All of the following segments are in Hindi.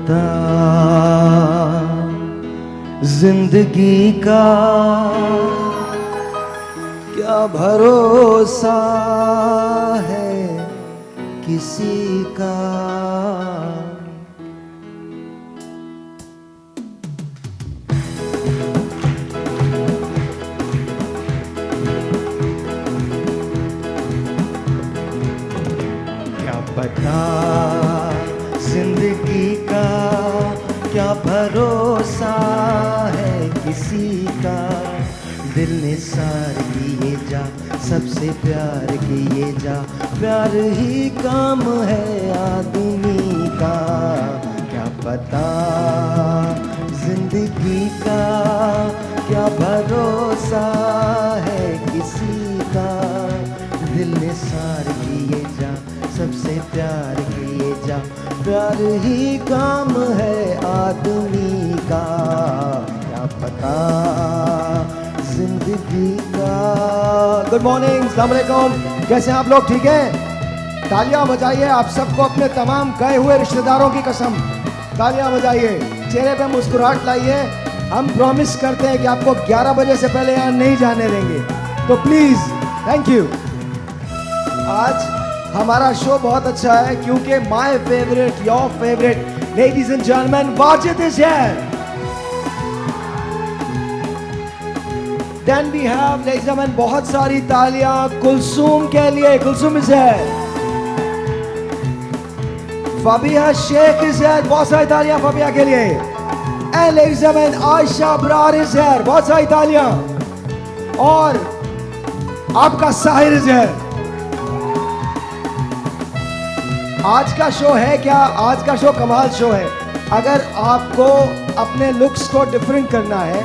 पता जिंदगी का क्या भरोसा है किसी का। क्या पता जिंदगी का क्या भरोसा है किसी का। दिल निसार किए जा सबसे प्यार किए जा, प्यार ही काम है आदमी का। क्या पता जिंदगी का क्या भरोसा है किसी का। दिल निसार किए जा सबसे प्यार किए जा, प्यार ही काम है आदमी का। क्या पता जिंदगी का। गुड मॉर्निंग, अस्सलाम वालेकुम, कैसे हैं आप लोग? ठीक है, तालियां बजाइए आप सबको, अपने तमाम गए हुए रिश्तेदारों की कसम तालियां बजाइए, चेहरे पे मुस्कुराहट लाइए। हम प्रॉमिस करते हैं कि आपको 11 बजे से पहले यहाँ नहीं जाने देंगे, तो प्लीज थैंक यू। आज हमारा शो बहुत अच्छा है क्योंकि my favourite, your favourite, ladies and gentleman, Wajid is here. Then we have, ladies and gentlemen, बहुत सारी तालियां कुलसूम के लिए। कुलसूम इज है। फबिया शेख इज है, बहुत सारी तालियां फबिया के लिए। And ladies and gentlemen, Ayesha Brar is है, बहुत सारी तालियां। और आपका साहिर इज है। आज का शो है क्या? आज का शो कमाल शो है। अगर आपको अपने लुक्स को डिफरेंट करना है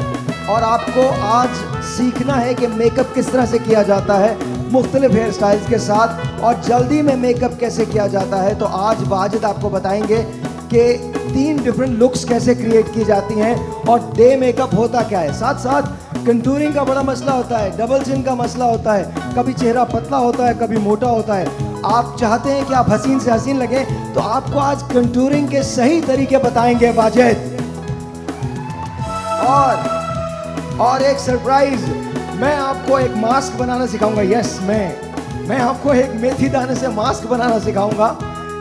और आपको आज सीखना है कि मेकअप किस तरह से किया जाता है मुख्तलिफ हेयर स्टाइल्स के साथ, और जल्दी में मेकअप कैसे किया जाता है, तो आज वाजिद आपको बताएंगे कि 3 डिफरेंट लुक्स कैसे क्रिएट की जाती हैं और डे मेकअप होता क्या है। साथ साथ कंटूरिंग का बड़ा मसला होता है, डबल चिन का मसला होता है, कभी चेहरा पतला होता है कभी मोटा होता है। आप चाहते हैं कि आप हसीन से हसीन लगे, तो आपको आज कंटूरिंग के सही तरीके बताएंगे वाजिद। और एक सरप्राइज, मैं आपको एक मास्क बनाना सिखाऊंगा। यस, मैं आपको एक मेथी दाने से मास्क बनाना सिखाऊंगा,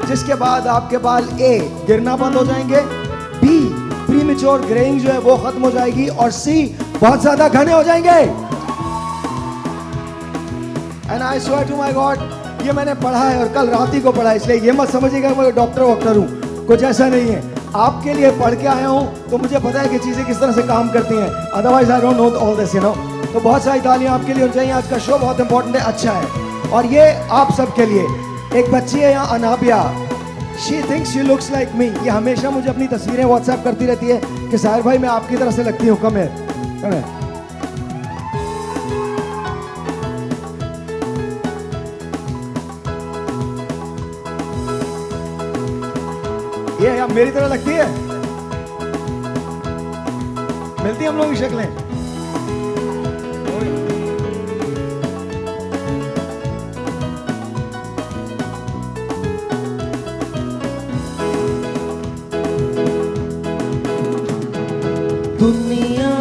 जिसके बाद आपके बाल ए गिरना बंद हो जाएंगे, बी प्रीमेच्योर ग्रेइंग जो है वो खत्म हो जाएगी, और सी बहुत ज्यादा घने हो जाएंगे। And I swear to my God, ये मैंने पढ़ा है और कल रात ही को पढ़ा है, इसलिए ये मत समझिएगा मैं डॉक्टर हूँ, कुछ ऐसा नहीं है। आपके लिए पढ़ के आया हूँ तो मुझे पता है कि चीजें किस तरह से काम करती हैं, otherwise I don't know all this, you know. तो बहुत सारी तालियां आपके लिए होनी चाहिए। आज का शो बहुत इंपॉर्टेंट है, अच्छा है। और ये आप सबके लिए एक बच्ची है यहाँ, Anabia, she thinks she looks like me. ये हमेशा मुझे अपनी तस्वीरें व्हाट्सएप करती रहती है कि साहिर भाई मैं आपकी तरह से लगती हूँ, कम है। ये आप मेरी तरह लगती है, मिलती है हम लोगों की शक्लें। दुनिया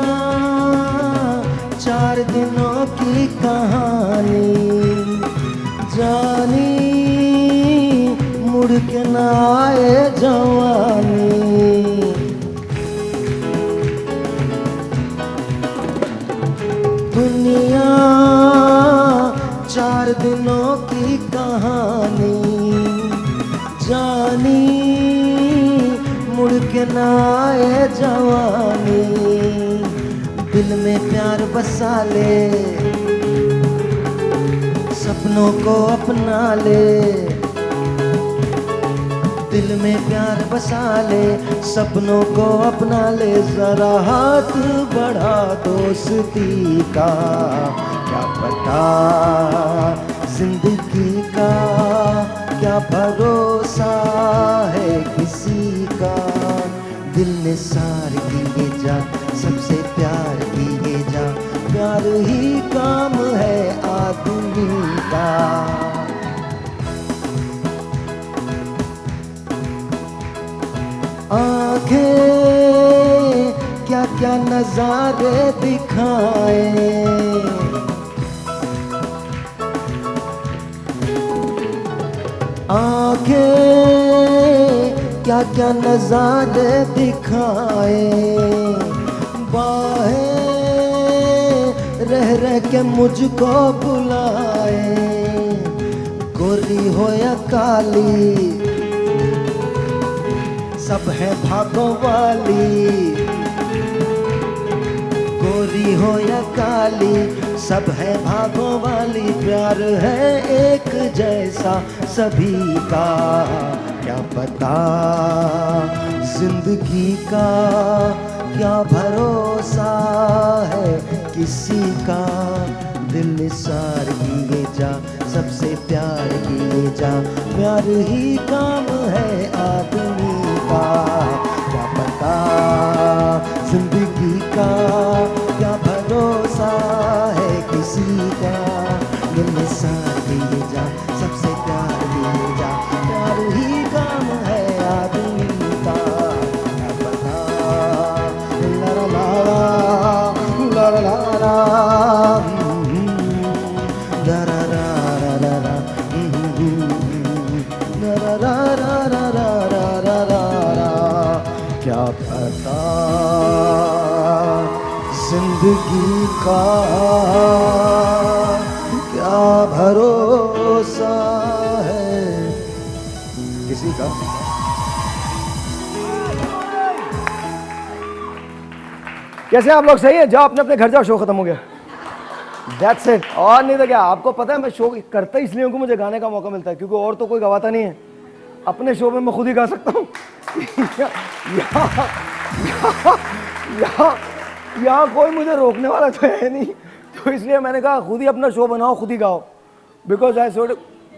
4 दिनों की कहानी, जानी मुड़ के ना आए जवानी। दुनिया 4 दिनों की कहानी, जानी मुड़ के ना आए जवानी। दिल में प्यार बसा ले, सपनों को अपना ले। दिल में प्यार बसा ले, सपनों को अपना ले। जरा हाथ बढ़ा दोस्ती का, क्या पता जिंदगी का क्या भरोसा है किसी का। दिल निसार किए जा सबसे प्यार किए जा, प्यार ही काम है आदमी का। आंखें क्या क्या नजारे दिखाए, आंखें क्या क्या नजारे दिखाए, बाहें रह रह के मुझको बुलाए, गोरी हो या काली सब है भागों वाली, गोरी हो या काली सब है भागों वाली, प्यार है एक जैसा सभी का, क्या पता जिंदगी का क्या भरोसा है किसी का, दिल निसार किए जा सबसे प्यार किए जा, प्यार ही काम है आदमी का, क्या पता जिंदगी का क्या भरोसा है किसी का, दिल निसार किए जा सबसे प्यार किए जा, प्यार ही काम है आदमी का, क्या पता ला ला ला ला ला ला क्या पता जिंदगी का क्या भरोसा है किसी का। कैसे आप लोग? सही है? जाओ अपने अपने घर जाओ, शो खत्म हो गया। That's it। और नहीं तो क्या, आपको पता है मैं शो करता इसलिए हूँ कि मुझे गाने का मौका मिलता है, क्योंकि और तो कोई गवाता नहीं है। अपने शो में मैं खुद ही गा सकता हूँ। यहाँ कोई मुझे रोकने वाला तो है नहीं, तो इसलिए मैंने कहा खुद ही अपना शो बनाओ, खुद ही गाओ। बिकॉज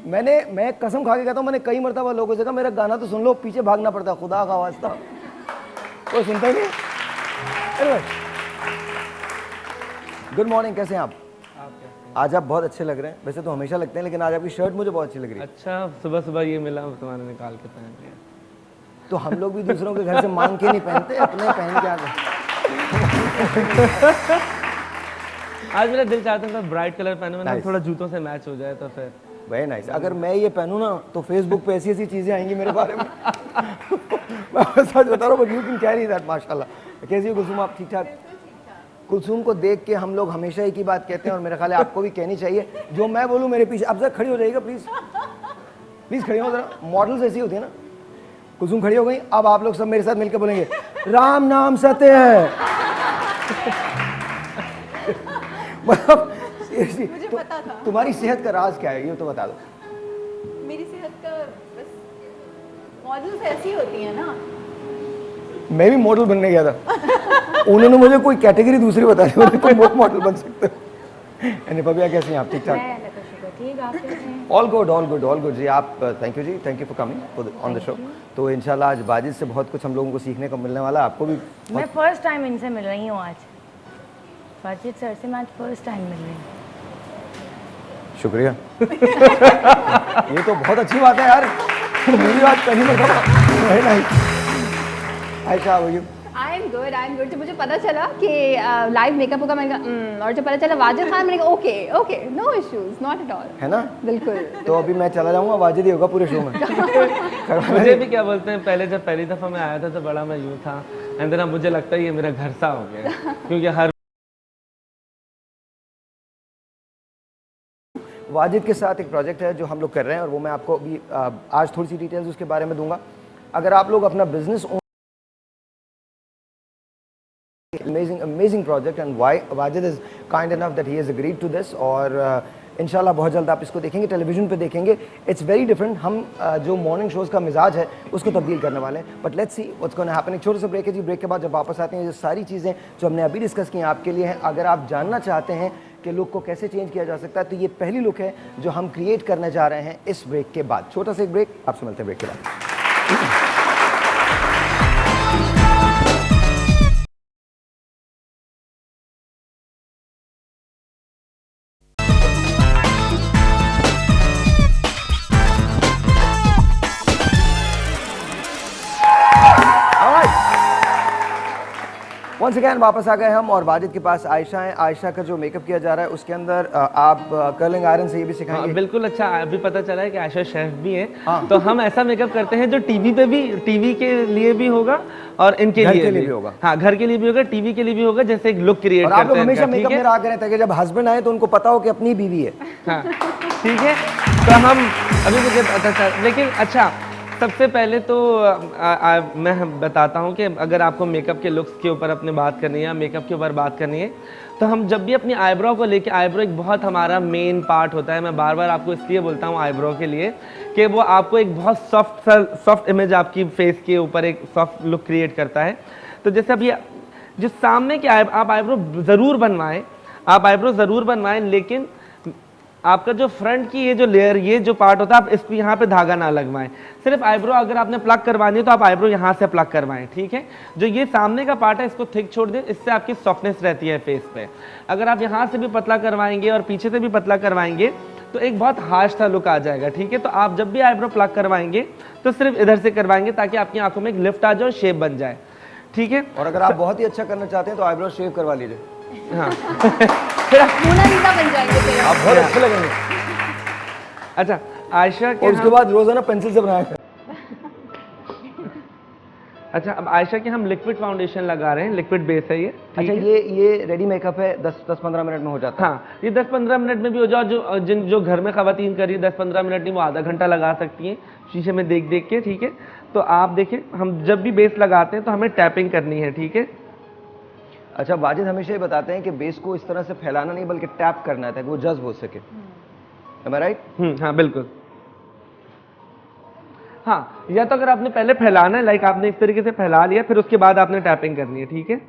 मैं कसम खा के कहता हूँ, मैंने कई मरतबा लोगों से कहा मेरा गाना तो सुन लो, पीछे भागना पड़ता, खुदा का वास्ता कोई सुनता ही नहीं। गुड मॉर्निंग, कैसे हैं आप? आज आप बहुत अच्छे लग रहे हैं। वैसे तो हमेशा लगते हैं, लेकिन आज आपकी शर्ट मुझे बहुत अच्छी लग रही है। अच्छा, सुबह सुबह ये मिला, तुम्हारे निकाल के पहन लिया। तो हम लोग भी दूसरों के घर से मांग के नहीं पहनते, अपने पहन के आ गए। आज मेरा दिल चाहता था ब्राइट कलर पहनूं ना, थोड़ा जूतों से मैच हो जाए तो फिर। Very nice. अगर मैं ये पहनूं ना तो फेसबुक पे ऐसी ऐसी चीजें आएंगी मेरे बारे में। मैं सच बता रहा हूँ, but you can carry that. माशाल्लाह। कैसी हो कुलसुम, आप ठीक ठाक? कुलसुम को देख के हम लोग हमेशा एक ही बात कहते हैं, और मेरे ख्याल है आपको भी कहनी चाहिए। जो मैं बोलूँ मेरे पीछे, अब जरा खड़ी हो जाइएगा प्लीज, प्लीज खड़ी हो जरा। मॉडल्स ऐसी होती है ना। कुलसुम खड़ी हो गई। अब आप लोग सब मेरे साथ मिलकर बोलेंगे, राम नाम सत्य है। मतलब मुझे पता था। तुम्हारी सेहत का राज क्या है ये तो बता दो। मेरी सेहत का बस, मॉडल्स ऐसी होती हैं ना। मैं भी मॉडल बनने गया था। उन्होंने मुझे कोई कैटेगरी दूसरी बता दी, बोले तुम मॉडल बन सकते हो। अनिपा कैसे हैं आप? ठीक ठाक? ठीक, आप कैसे हैं? All good, all good, all good जी। आप थैंक यू जी, thank you for coming on the show. तो इंशाल्लाह आज वाजिद से बहुत कुछ हम लोगों को सीखने को मिलने वाला। आपको भी मैं फर्स्ट टाइम इनसे मिल रही हूँ आज। वाजिद सर से मैं आज फर्स्ट टाइम मिल रही हूँ। शुक्रिया। ये तो बहुत अच्छी बात है यार। मेरी बात कहीं नहीं। Ayesha, how are you? I am good. जब मुझे पता चला कि लाइव मेकअप होगा, मैंने कहा और जब पता चला वाजिद खान, मैंने कहा okay, no issues, not at all. है ना? बिल्कुल। तो अभी मैं चला जाऊंगा, वाजिद ही होगा पूरे शो में। मुझे भी क्या बोलते हैं, पहले जब पहली दफा मैं आया था तो बड़ा मैं यूँ था, एंड देन मुझे लगता है ये मेरा घर सा हो गया, क्योंकि हर वाजिद के साथ एक प्रोजेक्ट है जो हम लोग कर रहे हैं, और वो मैं आपको अभी आज थोड़ी सी डिटेल्स उसके बारे में दूंगा। अगर आप लोग अपना business, amazing project, and why Wajid is kind enough that he has agreed to this, और इंशाल्लाह बहुत जल्द आप इसको देखेंगे, टेलीविजन पे देखेंगे। It's very different. हम जो मॉर्निंग शोज़ का मिजाज है उसको तब्दील करने वाले हैं, but let's see what's gonna happen. एक छोटा सा ब्रेक है जी। ब्रेक के बाद जब वापस आते हैं, ये सारी चीज़ें जो हमने अभी डिस्कस की हैं आपके लिए हैं। अगर आप जानना चाहते हैं कि लुक को कैसे चेंज किया जा सकता है, तो ये पहली लुक है जो हम क्रिएट करने जा रहे हैं इस ब्रेक के बाद। छोटा सा एक ब्रेक, आपसे मिलते हैं ब्रेक के बाद। वंस अगेन वापस आ गए हम और वाजिद के पास आयशा है। आयशा का जो मेकअप किया जा रहा है उसके अंदर आप कर्लिंग आयरन से ये भी सिखाएंगे? हाँ, बिल्कुल। अच्छा, अभी पता चला है कि आयशा शेफ भी है। हाँ। तो हम ऐसा मेकअप करते हैं जो टीवी के लिए भी होगा और इनके घर लिए के लिए भी होगा। हाँ, घर के लिए भी होगा, टीवी के लिए भी होगा, जैसे एक लुक क्रिएट और करते आप हैं लोग हमेशा इनका, ठीक मेकअप है? में रहा करें ताकि जब हस्बैंड आए तो उनको पता हो कि अपनी बीवी है। हाँ, ठीक है। तो हम अभी मुझे पता चला, लेकिन अच्छा, सबसे पहले तो मैं बताता हूँ कि अगर आपको मेकअप के लुक्स के ऊपर अपने बात करनी है, मेकअप के ऊपर बात करनी है, तो हम जब भी अपनी आईब्रो को लेके, आईब्रो एक बहुत हमारा मेन पार्ट होता है। मैं बार बार आपको इसलिए बोलता हूँ आईब्रो के लिए कि वो आपको एक बहुत सॉफ्ट इमेज आपकी फेस के ऊपर एक सॉफ्ट लुक क्रिएट करता है। तो जैसे अभी जो सामने की आप आईब्रो ज़रूर बनवाएं, आप आईब्रो ज़रूर बनवाएं, लेकिन आपका जो फ्रंट की ये जो लेयर, ये जो पार्ट होता है, आप इसको यहाँ पे धागा ना लगवाएं। सिर्फ आईब्रो अगर आपने प्लग करवानी है तो आप आईब्रो यहाँ से प्लग करवाएं, ठीक है? जो ये सामने का पार्ट है इसको थिक छोड़ दें, इससे आपकी सॉफ्टनेस रहती है फेस पे। अगर आप यहाँ से भी पतला करवाएंगे और पीछे से भी पतला करवाएंगे तो एक बहुत हार्श सा लुक आ जाएगा, ठीक है? तो आप जब भी आईब्रो प्लग करवाएंगे तो सिर्फ इधर से करवाएंगे ताकि आपकी आंखों में एक लिफ्ट आ जाए और शेप बन जाए, ठीक है? और अगर आप बहुत ही अच्छा करना चाहते हैं तो आईब्रो शेव करवा लीजिए। हाँ। मोनालिसा बन जाएंगे फिर आप बहुत अच्छे लगेंगे। अच्छा, आयशा के और उसके बाद रोजाना पेंसिल से बनाया। अच्छा, अब आयशा के हम लिक्विड फाउंडेशन लगा रहे हैं, लिक्विड बेस है ये, ठीक अच्छा, है? ये रेडी मेकअप है, 10-15 मिनट में हो जाता है? हाँ, ये 10-15 मिनट में भी हो जाओ। जो घर में खवातीन कर रही है 10-15 मिनट नहीं, वो आधा घंटा लगा सकती हैं शीशे में देख देख के, ठीक है? तो आप देखिए, हम जब भी बेस लगाते हैं तो हमें टैपिंग करनी है, ठीक है? अच्छा, वाजिद हमेशा ये बताते हैं कि बेस को इस तरह से फैलाना नहीं बल्कि टैप करना है ताकि वो जज्ब हो सके। Am I right? हाँ, बिल्कुल। हाँ, या तो अगर आपने पहले फैलाना है, लाइक आपने इस तरीके से फैला लिया, फिर उसके बाद आपने टैपिंग करनी है, ठीक है?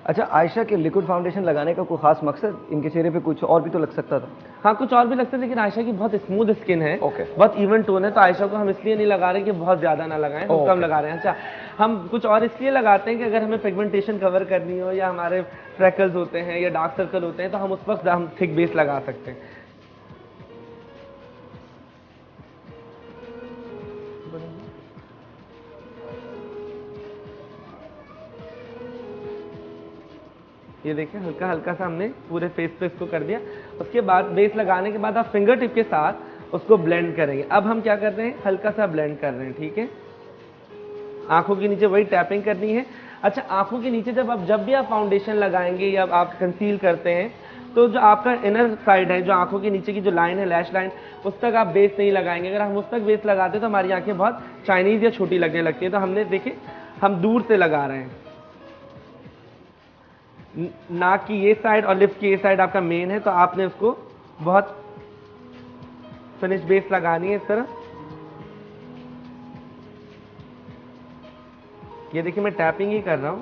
अच्छा, आयशा के लिक्विड फाउंडेशन लगाने का कोई खास मकसद? इनके चेहरे पे कुछ और भी तो लग सकता था। हाँ, कुछ और भी लगता है, लेकिन आयशा की बहुत स्मूथ स्किन है, Okay. बहुत इवन टोन है, तो आयशा को हम इसलिए नहीं लगा रहे कि बहुत ज्यादा ना लगाएं, हम कम लगा रहे हैं। अच्छा, हम कुछ और इसलिए लगाते हैं कि अगर हमें पिगमेंटेशन कवर करनी हो, या हमारे फ्रैकल्स होते हैं या डार्क सर्कल होते हैं, तो हम उस वक्त हम थिक बेस लगा सकते हैं। ये देखिए, हल्का हल्का सा हमने पूरे फेस पे इसको कर दिया। उसके बाद बेस लगाने के बाद आप फिंगर टिप के साथ उसको ब्लेंड करेंगे। अब हम क्या कर रहे हैं, हल्का सा ब्लेंड कर रहे हैं, ठीक है? आंखों के नीचे वही टैपिंग करनी है। अच्छा, आंखों के नीचे जब भी आप फाउंडेशन लगाएंगे या आप कंसील करते हैं, तो जो आपका इनर साइड है, जो आंखों के नीचे की जो लाइन है, लैश लाइन, उस तक आप बेस नहीं लगाएंगे। अगर हम उस तक बेस लगाते हैं तो हमारी आंखें बहुत चाइनीज या छोटी लगने लगती है। तो हमने देखिए, हम दूर से लगा रहे हैं। नाक की ये साइड और लिप्स की ये साइड आपका मेन है, तो आपने उसको बहुत फिनिश बेस लगानी है इस तरह। ये देखिए, मैं टैपिंग ही कर रहा हूं।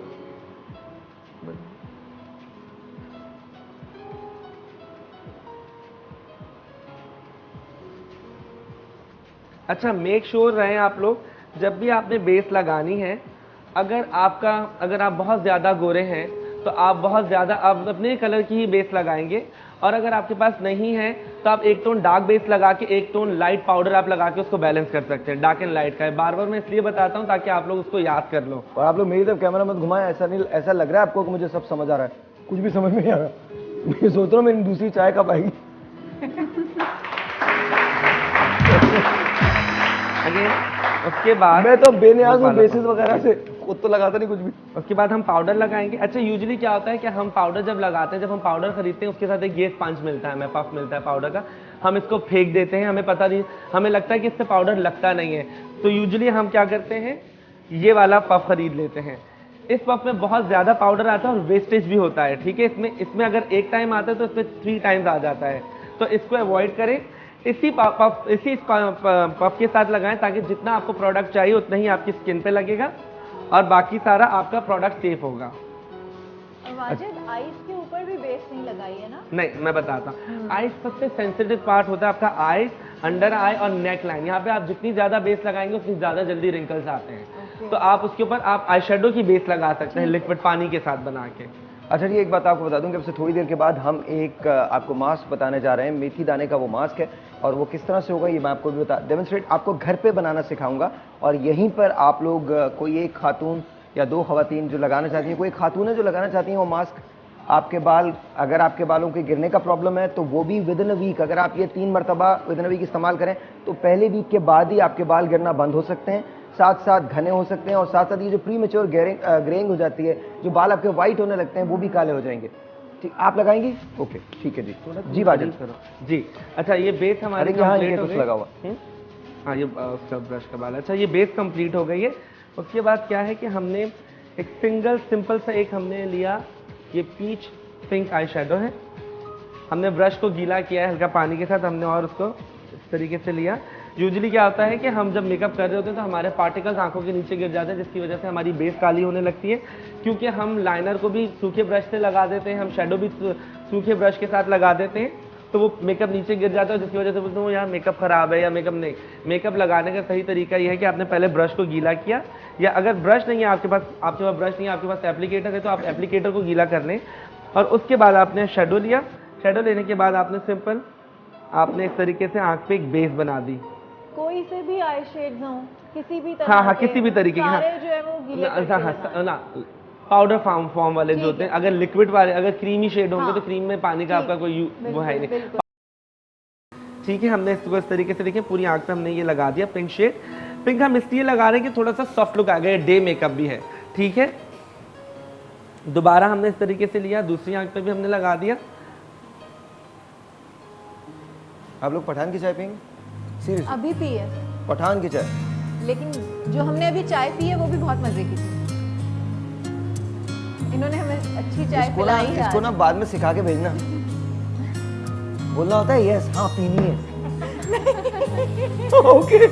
अच्छा, मेक श्योर रहें आप लोग, जब भी आपने बेस लगानी है, अगर आप बहुत ज़्यादा गोरे हैं तो आप बहुत ज़्यादा आप अपने कलर की ही बेस लगाएंगे, और अगर आपके पास नहीं है तो आप एक टोन डार्क बेस लगा के एक टोन लाइट पाउडर आप लगा के उसको बैलेंस कर सकते हैं। डार्क एंड लाइट का है, बार बार मैं इसलिए बताता हूँ ताकि आप लोग उसको याद कर लो। और आप लोग मेरी तरफ कैमरा मत घुमाएं, ऐसा लग रहा है आपको कि मुझे सब समझ आ रहा है, कुछ भी समझ में नहीं आ रहा। मैं सोच रहा हूँ मेरी दूसरी चाय कब आएगी। उसके बाद मैं तो बेनियाज हूँ बेसिस वगैरह से, खुद तो लगाता नहीं कुछ भी। उसके बाद हम पाउडर लगाएंगे। अच्छा, यूजुअली क्या होता है कि हम पाउडर जब लगाते हैं, जब हम पाउडर खरीदते हैं उसके साथ एक ये स्पंज मिलता है, हमें पफ मिलता है पाउडर का, हम इसको फेंक देते हैं, हमें पता नहीं, हमें लगता है कि इससे पाउडर लगता नहीं है। तो यूजुअली हम क्या करते हैं, ये वाला पफ खरीद लेते हैं। इस पफ में बहुत ज़्यादा पाउडर आता है और वेस्टेज भी होता है, ठीक है? इसमें अगर एक टाइम आता है तो इसमें 3 टाइम्स आ जाता है, तो इसको अवॉइड करें। इसी पफ के साथ लगाएं ताकि जितना आपको प्रोडक्ट चाहिए उतना ही आपकी स्किन पे लगेगा और बाकी सारा आपका प्रोडक्ट सेफ होगा। वाजिद, आईज के ऊपर भी बेस नहीं लगाई है ना? नहीं, मैं बताता हूँ। आईज सबसे सेंसिटिव पार्ट होता है आपका, आईज, अंडर आई और नेक लाइन। यहाँ पे आप जितनी ज़्यादा बेस लगाएंगे उतनी ज़्यादा जल्दी रिंकल्स आते हैं। तो आप उसके ऊपर आप आई शेडो की बेस लगा सकते हैं लिक्विड पानी के साथ बना के। अच्छा जी, एक बात आपको बता दूं कि अब से थोड़ी देर के बाद हम एक आपको मास्क बताने जा रहे हैं। मेथी दाने का वो मास्क है और वो किस तरह से होगा ये मैं आपको भी डेमोन्स्ट्रेट आपको घर पे बनाना सिखाऊंगा। और यहीं पर आप लोग कोई एक खातून या 2 खवातीन जो लगाना चाहती हैं, कोई खातून है जो लगाना चाहती हैं वो मास्क, आपके बाल, अगर आपके बालों के गिरने का प्रॉब्लम है तो वो भी विद इन अ वीक, अगर आप ये 3 मरतबा विद इन अ वीक इस्तेमाल करें तो पहले वीक के बाद ही आपके बाल गिरना बंद हो सकते हैं, साथ साथ घने हो सकते हैं, और साथ साथ ये जो प्री मेच्योर ग्रेइंग हो जाती है, जो बाल आपके वाइट होने लगते हैं वो भी काले हो जाएंगे। ठीक, आप लगाएंगी? ओके ठीक है जी। जी वाजिद करो जी। अच्छा ये बेस हमारी अरे यहाँ ये कंप्लीट हो कुछ गई। लगा हुआ। हाँ ये उसका ब्रश का बाल। अच्छा ये बेस कंप्लीट हो गई है। उसके बाद क्या है कि हमने एक सिंगल सिंपल सा एक हमने लिया, ये पीच पिंक आई शेडो है। हमने ब्रश को गीला किया है हल्का पानी के साथ हमने, और उसको इस तरीके से लिया। यूजुअली क्या होता है कि हम जब मेकअप कर रहे होते हैं तो हमारे पार्टिकल्स आंखों के नीचे गिर जाते हैं, जिसकी वजह से हमारी बेस काली होने लगती है, क्योंकि हम लाइनर को भी सूखे ब्रश से लगा देते हैं, हम शेडो भी सूखे ब्रश के साथ लगा देते हैं, तो वो मेकअप नीचे गिर जाता है, जिसकी वजह से बोलते हैं यार मेकअप खराब है या मेकअप नहीं। मेकअप लगाने का सही तरीका ये है कि आपने पहले ब्रश को गीला किया, या अगर ब्रश नहीं है आपके पास ब्रश नहीं है, आपके पास एप्लीकेटर है तो आप एप्लीकेटर को गीला कर लें, और उसके बाद आपने शेडो लिया। शेडो लेने के बाद आपने सिंपल आपने इस तरीके से आंख पे एक बेस बना दी। कोई से भी आई शेड्स हों, किसी भी तरह हाँ के, किसी भी तरीके के, हाँ सारे जो है वो गीले करके ना पाउडर फॉर्म वाले जो होते हैं, अगर लिक्विड वाले, अगर क्रीमी शेड होंगे हाँ, तो क्रीम में पानी का आपका कोई वो है ही नहीं। बिल्कुल। ठीक है, हमने इसको इस तरीके से देखिए पूरी आंख पे हमने ये लगा दिया पिंक शेड। पिंक हम इसलिए लगा रहे हैं कि थोड़ा सा सॉफ्ट लुक आ गया, डे मेकअप भी है। ठीक है, दोबारा हमने इस तरीके से लिया, दूसरी आंख पे भी हमने लगा दिया। आप लोग पठान की चाय पियेंगे? सीरियस? अभी पी है, पठान की चाय? लेकिन जो हमने अभी चाय पी है वो भी बहुत मजे की थी। इन्होंने हमें अच्छी चाय पिलाई है इसको आज। ना बाद में सिखा के भेजना, बोलना होता है यस हाँ पीनी है। ओके।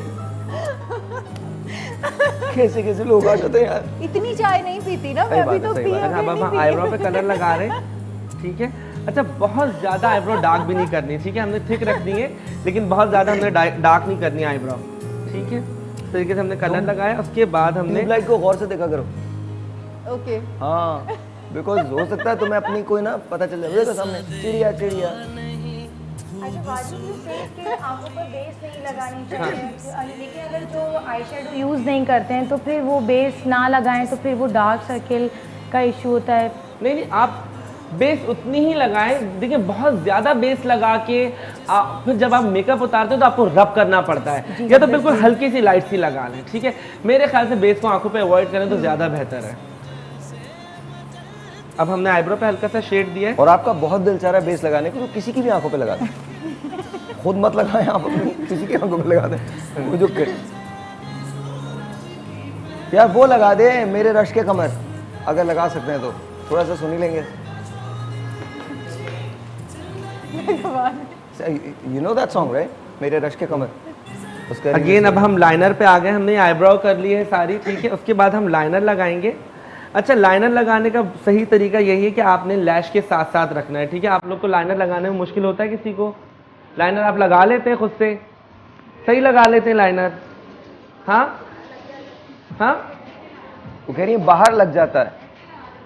कैसे कैसे लोग आ जाते हैं यार। इतनी चाय नहीं पीती ना मैं, अभी तो पी है, अच्छा, अब अभी हम नहीं आईब्रो पे पी। कलर लगा रहे हैं। ठीक है, अच्छा बहुत ज्यादा आईब्रो डार्क भी नहीं करनी, ठीक है, हमने थिक रखनी है, लेकिन बहुत ज्यादा हमने डार्क नहीं करनी आईब्रो। ठीक है, इस तरीके से हमने कलर लगाया। उसके बाद हमने ट्यूबलाइट को गौर से देखा करो। ओके। हाँ, बिकॉज हो सकता है तुम्हें अपनी कोई ना पता चल जाए। देखो सामने चिड़िया चिड़िया। अच्छा वाजिद यू से कि आंखों पर बेस नहीं लगानी चाहिए, लेकिन अगर जो आई शेडो यूज़ नहीं करते हैं तो फिर वो बेस ना लगाएं तो फिर वो डार्क सर्किल का इशू होता है। नहीं, आप बेस उतनी ही लगाएं। देखिए बहुत ज़्यादा बेस लगा के फिर जब आप मेकअप उतारते हो तो आपको रब करना पड़ता है, या तो बिल्कुल हल्की सी लाइट सी लगा लें। ठीक है, मेरे ख्याल से बेस को आंखों पे अवॉइड करें तो ज़्यादा बेहतर है। अब हमने आईब्रो पे हल्का सा शेड दिया है, और आपका बहुत दिल चाह रहा है बेस लगाने को, तो किसी की भी आंखों पे लगा दें। खुद मत लगाएं, आप अपनी किसी की आंखों पे लगा दें। वो जो यार वो लगा दे मेरे रश के कमर, अगर लगा सकते हैं तो थोड़ा सा सुन ही लेंगे। You know that song, right? मेरे रश के कमर। उसका अगेन अब हम लाइनर पे आ गए, हमने आईब्रो कर ली है सारी। ठीक है, उसके बाद हम लाइनर लगाएंगे। अच्छा, लाइनर लगाने का सही तरीका यही है कि आपने लैश के साथ साथ रखना है। ठीक है, आप लोग को लाइनर लगाने में मुश्किल होता है किसी को? लाइनर आप लगा लेते हैं खुद से, सही लगा लेते हैं लाइनर? हाँ हाँ, वो कह रही है बाहर लग जाता है,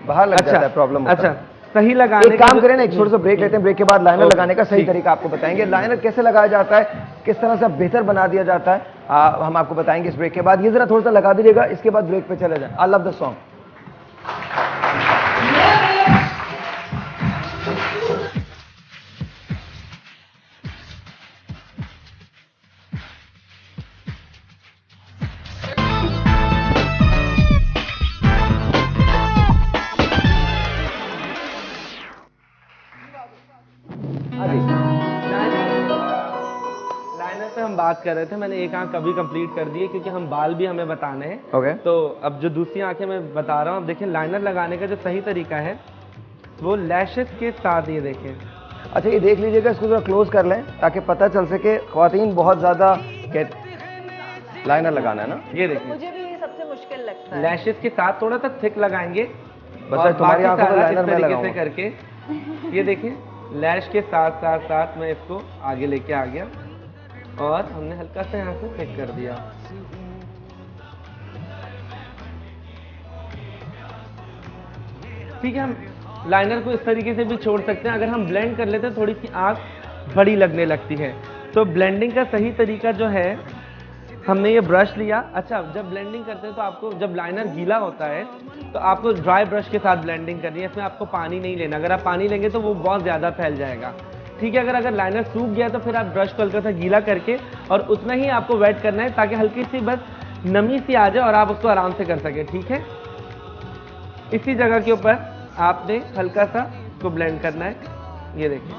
बाहर लग जाता है, प्रॉब्लम होता अच्छा है। सही लगाने एक काम करें ना, एक छोटा सा ब्रेक लेते हैं, ब्रेक के बाद लाइनर लगाने का सही ठीक। तरीका आपको बताएंगे। लाइनर कैसे लगाया जाता है, किस तरह से बेहतर बना दिया जाता है, हम आपको बताएंगे इस ब्रेक के बाद। ये जरा थोड़ा सा लगा दीजिएगा, इसके बाद ब्रेक पे चले जाए। I love the song. Liner पे हम बात कर रहे थे, मैंने एक आंख अभी कंप्लीट कर दी है क्योंकि हम बाल भी हमें बताने हैं। ओके। तो अब जो दूसरी आंखें मैं बता रहा हूँ, अब देखिए लाइनर लगाने का जो सही तरीका है वो लैशेस के साथ, ये देखें। अच्छा ये देख लीजिएगा, इसको थोड़ा क्लोज कर लें ताकि पता चल सके। ख्वातीन बहुत ज्यादा लाइनर लगाना है ना, ये देखिए मुझे भी ये सबसे मुश्किल लगता है। लैशेस के साथ थोड़ा सा थिक लगाएंगे, बस और तुम्हारी बाकी आंखों पे सारा लाइनर इस मैं तरीके से लगाऊंगा। करके ये देखिए लैश के साथ साथ साथ मैं इसको आगे लेके आ गया और हमने हल्का सा यहाँ से थिक कर दिया। ठीक है, हम लाइनर को इस तरीके से भी छोड़ सकते हैं। अगर हम ब्लेंड कर लेते हैं थोड़ी सी आँख बड़ी लगने लगती है, तो ब्लेंडिंग का सही तरीका जो है हमने ये ब्रश लिया। अच्छा, जब ब्लेंडिंग करते हैं तो आपको जब लाइनर गीला होता है तो आपको ड्राई ब्रश के साथ ब्लेंडिंग करनी है, इसमें आपको पानी नहीं लेना। अगर आप पानी लेंगे तो वो बहुत ज़्यादा फैल जाएगा, ठीक है। अगर लाइनर सूख गया तो फिर आप ब्रश को हल्का सा गीला करके और उतना ही आपको वेट करना है ताकि हल्की सी बस नमी सी आ जाए और आप उसको आराम से कर सकें, ठीक है। इसी जगह के ऊपर आपने हल्का सा इसको ब्लेंड करना है, ये देखिए।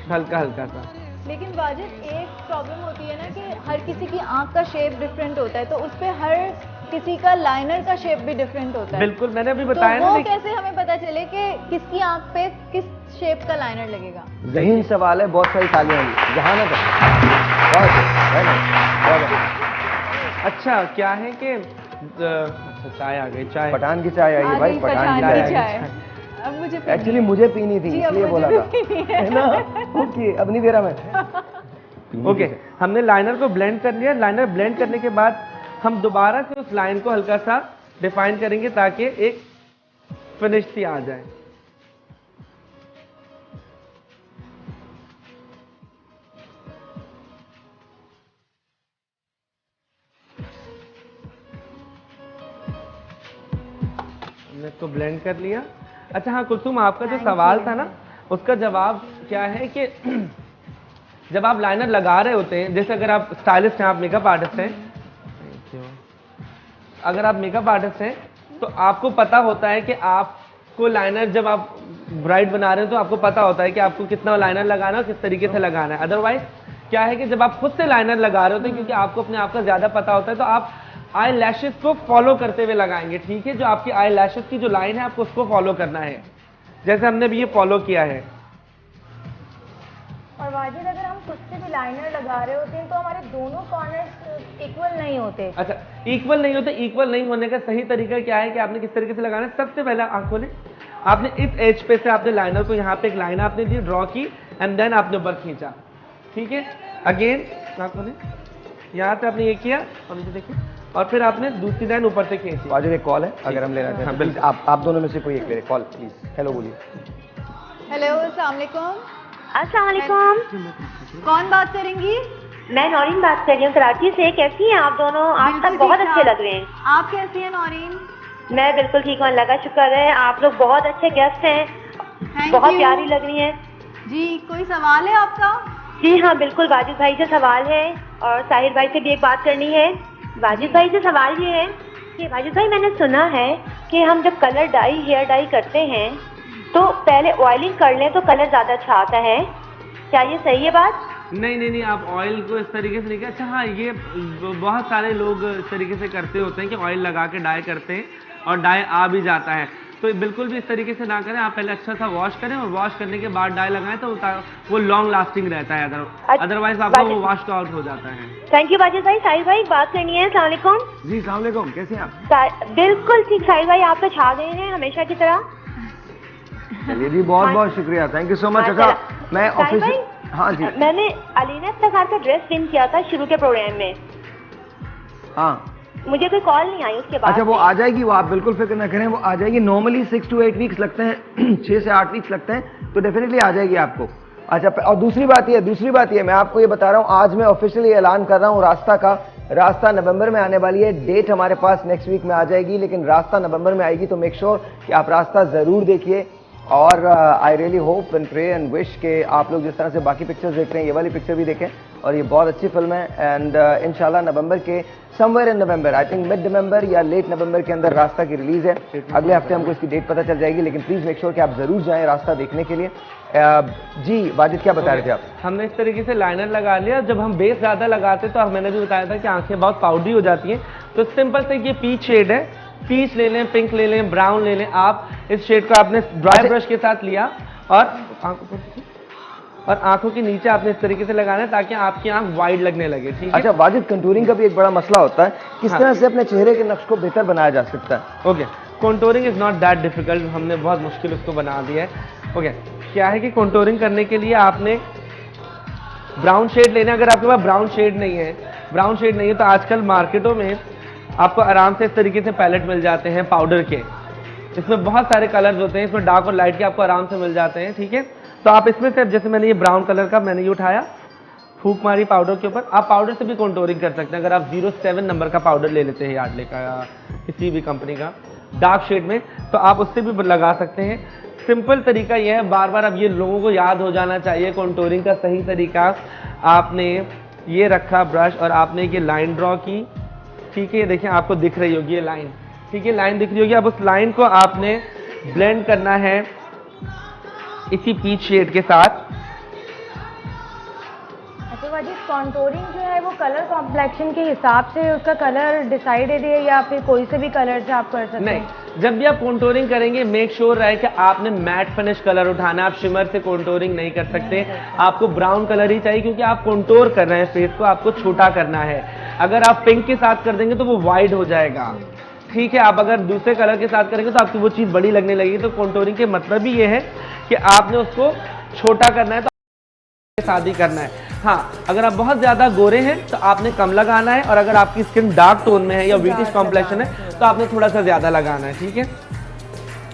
हल्का हल्का सा। लेकिन वाजिद एक प्रॉब्लम होती है ना कि हर किसी की आंख का शेप डिफरेंट होता है, तो उस पे हर किसी का लाइनर का शेप भी डिफरेंट होता है। बिल्कुल, मैंने अभी बताया तो ना। वो कैसे हमें पता चले कि किसकी आंख पे किस शेप का लाइनर लगेगा? ज़हीन सवाल है, बहुत सारी तालियां होंगी। जहानत है, बहुत है। अच्छा, क्या है कि अच्छा चाय आ गई, चाय पठान की चाय आई है भाई, पठान की चाय आई है। अब मुझे एक्चुअली मुझे पीनी थी जी, अब इसलिए मुझे बोला भी था, पीनी है ना। ओके, अब नहीं दे रहा मैं। ओके, हमने लाइनर को ब्लेंड कर लिया। लाइनर ब्लेंड करने के बाद हम दोबारा से उस लाइन को हल्का सा डिफाइन करेंगे ताकि एक फिनिश सी आ जाए। हमने इसको ब्लेंड कर लिया। अच्छा हाँ कुलसुम, आपका जो सवाल था ना उसका जवाब क्या है कि जब आप लाइनर लगा रहे होते हैं, जैसे अगर आप स्टाइलिस्ट हैं, आप मेकअप आर्टिस्ट हैं, अगर आप मेकअप आर्टिस्ट हैं तो आपको पता होता है कि आपको लाइनर, जब आप ब्राइड बना रहे हैं तो आपको पता होता है कि आपको कितना लाइनर लगाना है और किस तरीके से लगाना है। अदरवाइज क्या है कि जब आप खुद से लाइनर लगा रहे होते हैं, क्योंकि आपको अपने आप का ज़्यादा पता होता है, तो आप आई लैशेस को फॉलो करते हुए लगाएंगे, ठीक है। जो आपकी आई लैशेस की जो लाइन है आपको उसको फॉलो करना है, जैसे हमने भी ये फॉलो किया है। और वाजिद, अगर हम खुद से भी लाइनर लगा रहे होते हैं तो हमारे दोनों कॉर्नर्स इक्वल नहीं होते। अच्छा, इक्वल नहीं होते। इक्वल नहीं होने का सही तरीका क्या है कि आपने किस तरीके से लगाना है। सबसे पहले आंख खोलें, आपने इस एज पे से आपने लाइनर को यहाँ पे एक लाइन आपने दी, ड्रॉ की, एंड देन आपने ऊपर खींचा, ठीक है। अगेन आंख खोलें, यहाँ से आपने ये किया और नीचे देखिए, और फिर आपने दूसरी लाइन ऊपर से खींची। आज एक कॉल है, अगर हम लेना चाहें। हाँ, प्लीज आप दोनों में से कोई एक ले कॉल प्लीज। हेलो बोलिए। हेलो, अस्सलाम वालेकुम। अस्सलाम वालेकुम। कौन बात करेंगी? मैं नौरीन बात कर रही हूँ कराची से। कैसी हैं आप दोनों? आज बिल्कुल तक बहुत ठीक अच्छे ठाक। लग रहे हैं। आप कैसी हैं नौरीन? मैं बिल्कुल ठीक हूँ, अल्लाह का शुक्र है। आप लोग बहुत अच्छे गेस्ट हैं, Thank बहुत you। प्यारी लग रही हैं। जी, कोई सवाल है आपका? जी हाँ बिल्कुल, वाजिद भाई से सवाल है और साहिर भाई से भी एक बात करनी है। वाजिद भाई से सवाल ये है कि वाजिद भाई, मैंने सुना है कि हम जब कलर डाई, हेयर डाई करते हैं तो पहले ऑयलिंग कर लें तो कलर ज़्यादा अच्छा आता है, क्या ये सही है बात? नहीं, आप ऑयल को इस तरीके से नहीं किया। अच्छा हाँ, ये बहुत सारे लोग इस तरीके से करते होते हैं कि ऑयल लगा के डाई करते हैं और डाई आ भी जाता है, तो बिल्कुल भी इस तरीके से ना करें। आप पहले अच्छा सा वॉश करें और वॉश करने के बाद डाई लगाएं तो वो लॉन्ग लास्टिंग रहता है। अदरवाइज आपका वो वॉश आउट हो जाता है। थैंक यू वाजिद भाई। साहिर भाई, एक बात करनी है। अस्सलाम वालेकुम। जी अस्सलाम वालेकुम, कैसे हैं आप? बिल्कुल ठीक साहिर भाई, आप तो छा गए हैं हमेशा की तरह। चलिए जी, बहुत बहुत शुक्रिया, थैंक यू सो मच। अच्छा मैं साहिर ऑफिस, भाई, हाँ जी, मैंने अलीना इफ्तिखार का ड्रेस विन किया था शुरू के प्रोग्राम में, हाँ। मुझे कोई कॉल नहीं आई उसके बाद। अच्छा, वो आ जाएगी, वो आप बिल्कुल फिक्र ना करें, वो आ जाएगी। नॉर्मली 6 to 8 वीक्स लगते हैं 6 से 8 वीक्स लगते हैं, तो डेफिनेटली आ जाएगी आपको। अच्छा, और दूसरी बात ये मैं आपको ये बता रहा हूँ, आज मैं ऑफिशियली ऐलान कर रहा हूँ रास्ता का। रास्ता नवंबर में आने वाली है, डेट हमारे पास नेक्स्ट वीक में आ जाएगी, लेकिन रास्ता नवंबर में आएगी, तो मेक श्योर कि आप रास्ता ज़रूर देखिए। और I really hope and pray and wish कि आप लोग जिस तरह से बाकी पिक्चर्स देख रहे हैं, ये वाली पिक्चर भी देखें, और ये बहुत अच्छी फिल्म है। एंड इंशाल्लाह नवंबर के somewhere in November, I think mid नवंबर या लेट नवंबर के अंदर रास्ता की रिलीज है। अगले हफ्ते हमको इसकी डेट पता चल जाएगी, लेकिन प्लीज़ मेक श्योर कि आप ज़रूर जाएं रास्ता देखने के लिए। जी वाजिद, क्या बता रहे थे आप? हमने इस तरीके से लाइनर लगा लिया। जब हम बेस ज़्यादा लगाते तो मैंने भी बताया था कि आंखें बहुत पाउडरी हो जाती हैं, तो सिंपल से ये पीच शेड है, पीच ले लें, पिंक ले लें, ब्राउन ले लें। आप इस शेड को आपने ड्राई ब्रश के साथ लिया और आंखों के नीचे आपने इस तरीके से लगाना है ताकि आपकी आंख वाइड लगने लगे, ठीक है। अच्छा वाजिद, कंटूरिंग का भी एक बड़ा मसला होता है, किस तरह से अपने चेहरे के नक्श को बेहतर बनाया जा सकता है? Okay, contouring is not that difficult, हमने बहुत मुश्किल उसको बना दिया है। ओके, क्या है कि कंटूरिंग करने के लिए आपने ब्राउन शेड लेना। अगर आपके पास ब्राउन शेड नहीं है तो आजकल मार्केटों में आपको आराम से इस तरीके से पैलेट मिल जाते हैं पाउडर के, इसमें बहुत सारे कलर्स होते हैं, इसमें डार्क और लाइट के आपको आराम से मिल जाते हैं, ठीक है। तो आप इसमें से जैसे मैंने ये ब्राउन कलर का मैंने ये उठाया, फूंक मारी पाउडर के ऊपर। आप पाउडर से भी कंटूरिंग कर सकते हैं। अगर आप 07 नंबर का पाउडर ले लेते हैं यार्डले का या किसी भी कंपनी का डार्क शेड में, तो आप उससे भी लगा सकते हैं। सिंपल तरीका ये है, बार बार अब ये लोगों को याद हो जाना चाहिए कंटूरिंग का सही तरीका। आपने ये रखा ब्रश और आपने ये लाइन ड्रॉ की, ठीक है, देखिए आपको दिख रही होगी ये लाइन, ठीक है, लाइन दिख रही होगी। अब उस लाइन को आपने ब्लेंड करना है इसी पीच शेड के साथ। अच्छा वाजिद, कॉन्टोरिंग जो है वो कलर कॉम्प्लेक्शन के हिसाब से उसका कलर डिसाइडेड है या फिर कोई से भी कलर से आप कर सकते हैं? नहीं, जब भी आप कॉन्टोरिंग करेंगे मेक श्योर रहे कि आपने मैट फिनिश कलर उठाना है। आप शिमर से कॉन्टोरिंग नहीं कर सकते, आपको ब्राउन कलर ही चाहिए, क्योंकि आप कॉन्टोर कर रहे हैं फेस को, आपको छोटा करना है। अगर आप पिंक के साथ कर देंगे तो वो वाइड हो जाएगा, ठीक है। आप अगर दूसरे कलर के साथ करेंगे तो आपकी वो चीज़ बड़ी लगने लगेगी। तो कॉन्टोरिंग के मतलब ही ये है कि आपने उसको छोटा करना है, तो शादी करना है। हाँ, अगर आप बहुत ज़्यादा गोरे हैं तो आपने कम लगाना है, और अगर आपकी स्किन डार्क टोन में है या व्हीटिश कॉम्प्लेक्शन है तो आपने थोड़ा सा ज़्यादा लगाना है, ठीक है।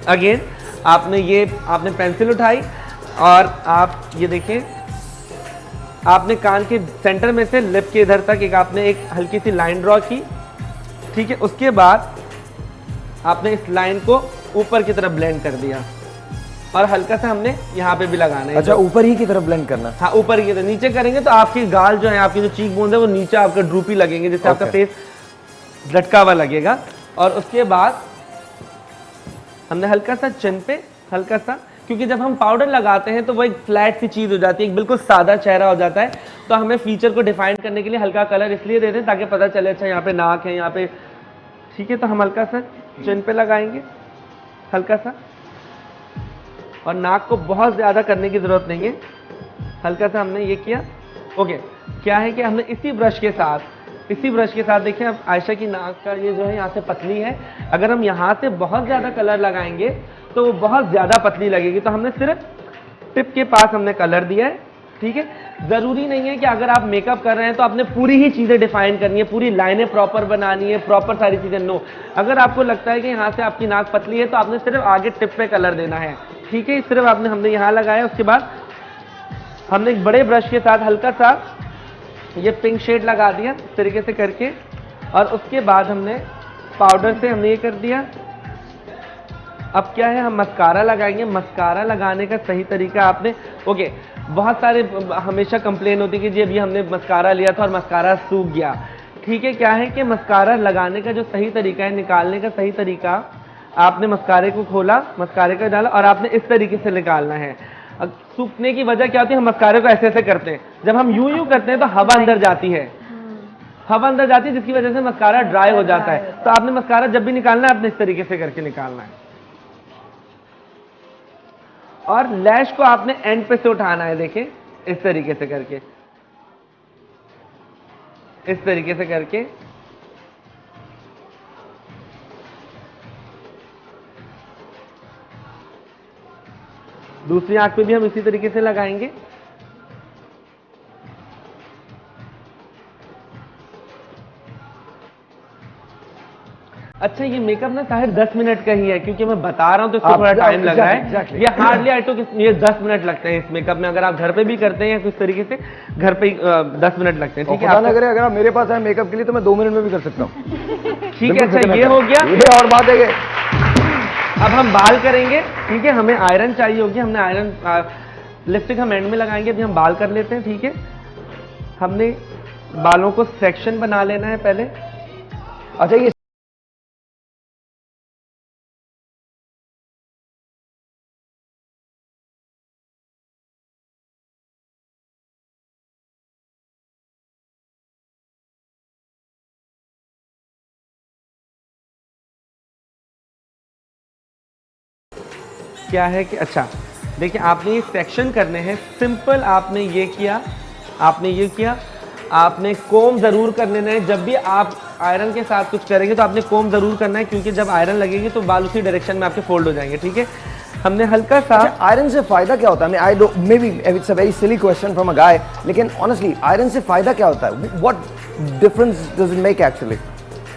अगेन आपने पेंसिल उठाई और आप ये देखें, आपने कान के सेंटर में से लिप के इधर तक आपने एक हल्की सी लाइन ड्रॉ की, ठीक है। उसके बाद आपने इस लाइन को ऊपर की तरफ ब्लेंड कर दिया और हल्का सा हमने यहाँ पे भी लगाना है। अच्छा, ऊपर ही की तरफ ब्लेंड करना? हाँ, ऊपर की तरफ। नीचे करेंगे तो आपके गाल जो है, आपकी जो चीक बोन है वो नीचे आपका ड्रूपी लगेंगे, जिससे आपका फेस लटका हुआ लगेगा। और उसके बाद हमने हल्का सा चिन पे हल्का सा, क्योंकि जब हम पाउडर लगाते हैं तो वो एक फ्लैट सी चीज़ हो जाती है, एक बिल्कुल सादा चेहरा हो जाता है। तो हमें फीचर को डिफाइन करने के लिए हल्का कलर इसलिए देते हैं ताकि पता चले अच्छा यहाँ पे नाक है, यहाँ पे, ठीक है। तो हम हल्का सा चिन पे लगाएंगे, हल्का सा, और नाक को बहुत ज़्यादा करने की ज़रूरत नहीं है, हल्का सा हमने ये किया। ओके, क्या है कि हमने इसी ब्रश के साथ देखिए, अब आयशा की नाक का ये जो है यहाँ से पतली है, अगर हम यहाँ से बहुत ज़्यादा कलर लगाएंगे तो वो बहुत ज़्यादा पतली लगेगी। तो हमने सिर्फ टिप के पास हमने कलर दिया है, ठीक है। ज़रूरी नहीं है कि अगर आप मेकअप कर रहे हैं तो आपने पूरी ही चीज़ें डिफाइन करनी है, पूरी लाइनें प्रॉपर बनानी है, प्रॉपर सारी चीज़ें। नो, अगर आपको लगता है कि यहाँ से आपकी नाक पतली है तो आपने सिर्फ आगे टिप पे कलर देना है, ठीक है। सिर्फ हमने यहाँ लगाया। उसके बाद हमने एक बड़े ब्रश के साथ हल्का सा ये पिंक शेड लगा दिया इस तरीके से करके, और उसके बाद हमने पाउडर से हमने ये कर दिया। अब क्या है, हम मस्कारा लगाएंगे। मस्कारा लगाने का सही तरीका आपने, ओके, बहुत सारे हमेशा कंप्लेन होती है कि जी अभी हमने मस्कारा लिया था और मस्कारा सूख गया, ठीक है। क्या है कि मस्कारा लगाने का जो सही तरीका है, निकालने का सही तरीका, आपने मस्कारे को खोला, मस्कारे को डाला और आपने इस तरीके से निकालना है। सूखने की वजह क्या होती है, हम मस्कारे को ऐसे ऐसे करते हैं। जब हम यूं करते हैं तो हवा अंदर जाती है, जिसकी वजह से मस्कारा ड्राई हो जाता है। तो आपने मस्कारा जब भी निकालना है आपने इस तरीके से करके निकालना है, और लैश को आपने एंड पे से उठाना है। देखिए इस तरीके से करके, इस तरीके से करके दूसरी आंख पे भी हम इसी तरीके से लगाएंगे। अच्छा, ये मेकअप ना साढ़े 10 मिनट का ही है, क्योंकि मैं बता रहा हूँ तो इसको थोड़ा टाइम लग रहा है। ये हार्डली आई टू ये 10 मिनट लगते हैं इस मेकअप में। अगर आप घर पे भी करते हैं कुछ तरीके से, घर पे 10 मिनट लगते हैं, ठीक है। अगर आप मेरे पास आए मेकअप के लिए तो मैं 2 मिनट में भी कर सकता हूँ। ठीक है, अच्छा ये हो गया। ये और बात है, अब हम बाल करेंगे, ठीक है। हमें आयरन चाहिए होगी, हमने आयरन लिपस्टिक हम एंड में लगाएंगे। अभी हम बाल कर लेते हैं, ठीक है। हमने बालों को सेक्शन बना लेना है पहले। अच्छा, ये क्या है कि अच्छा देखिए, आपने ये सेक्शन करने हैं सिंपल। आपने ये किया, आपने कोम जरूर कर लेना है। जब भी आप आयरन के साथ कुछ करेंगे तो आपने कोम जरूर करना है, क्योंकि जब आयरन लगेगी तो बाल उसी डायरेक्शन में आपके फोल्ड हो जाएंगे, ठीक है। हमने हल्का सा आयरन से फायदा क्या होता है? I don't, may be it's a very silly question from a guy, लेकिन ऑनेस्टली आयरन से फायदा क्या होता है? What difference does it make actually?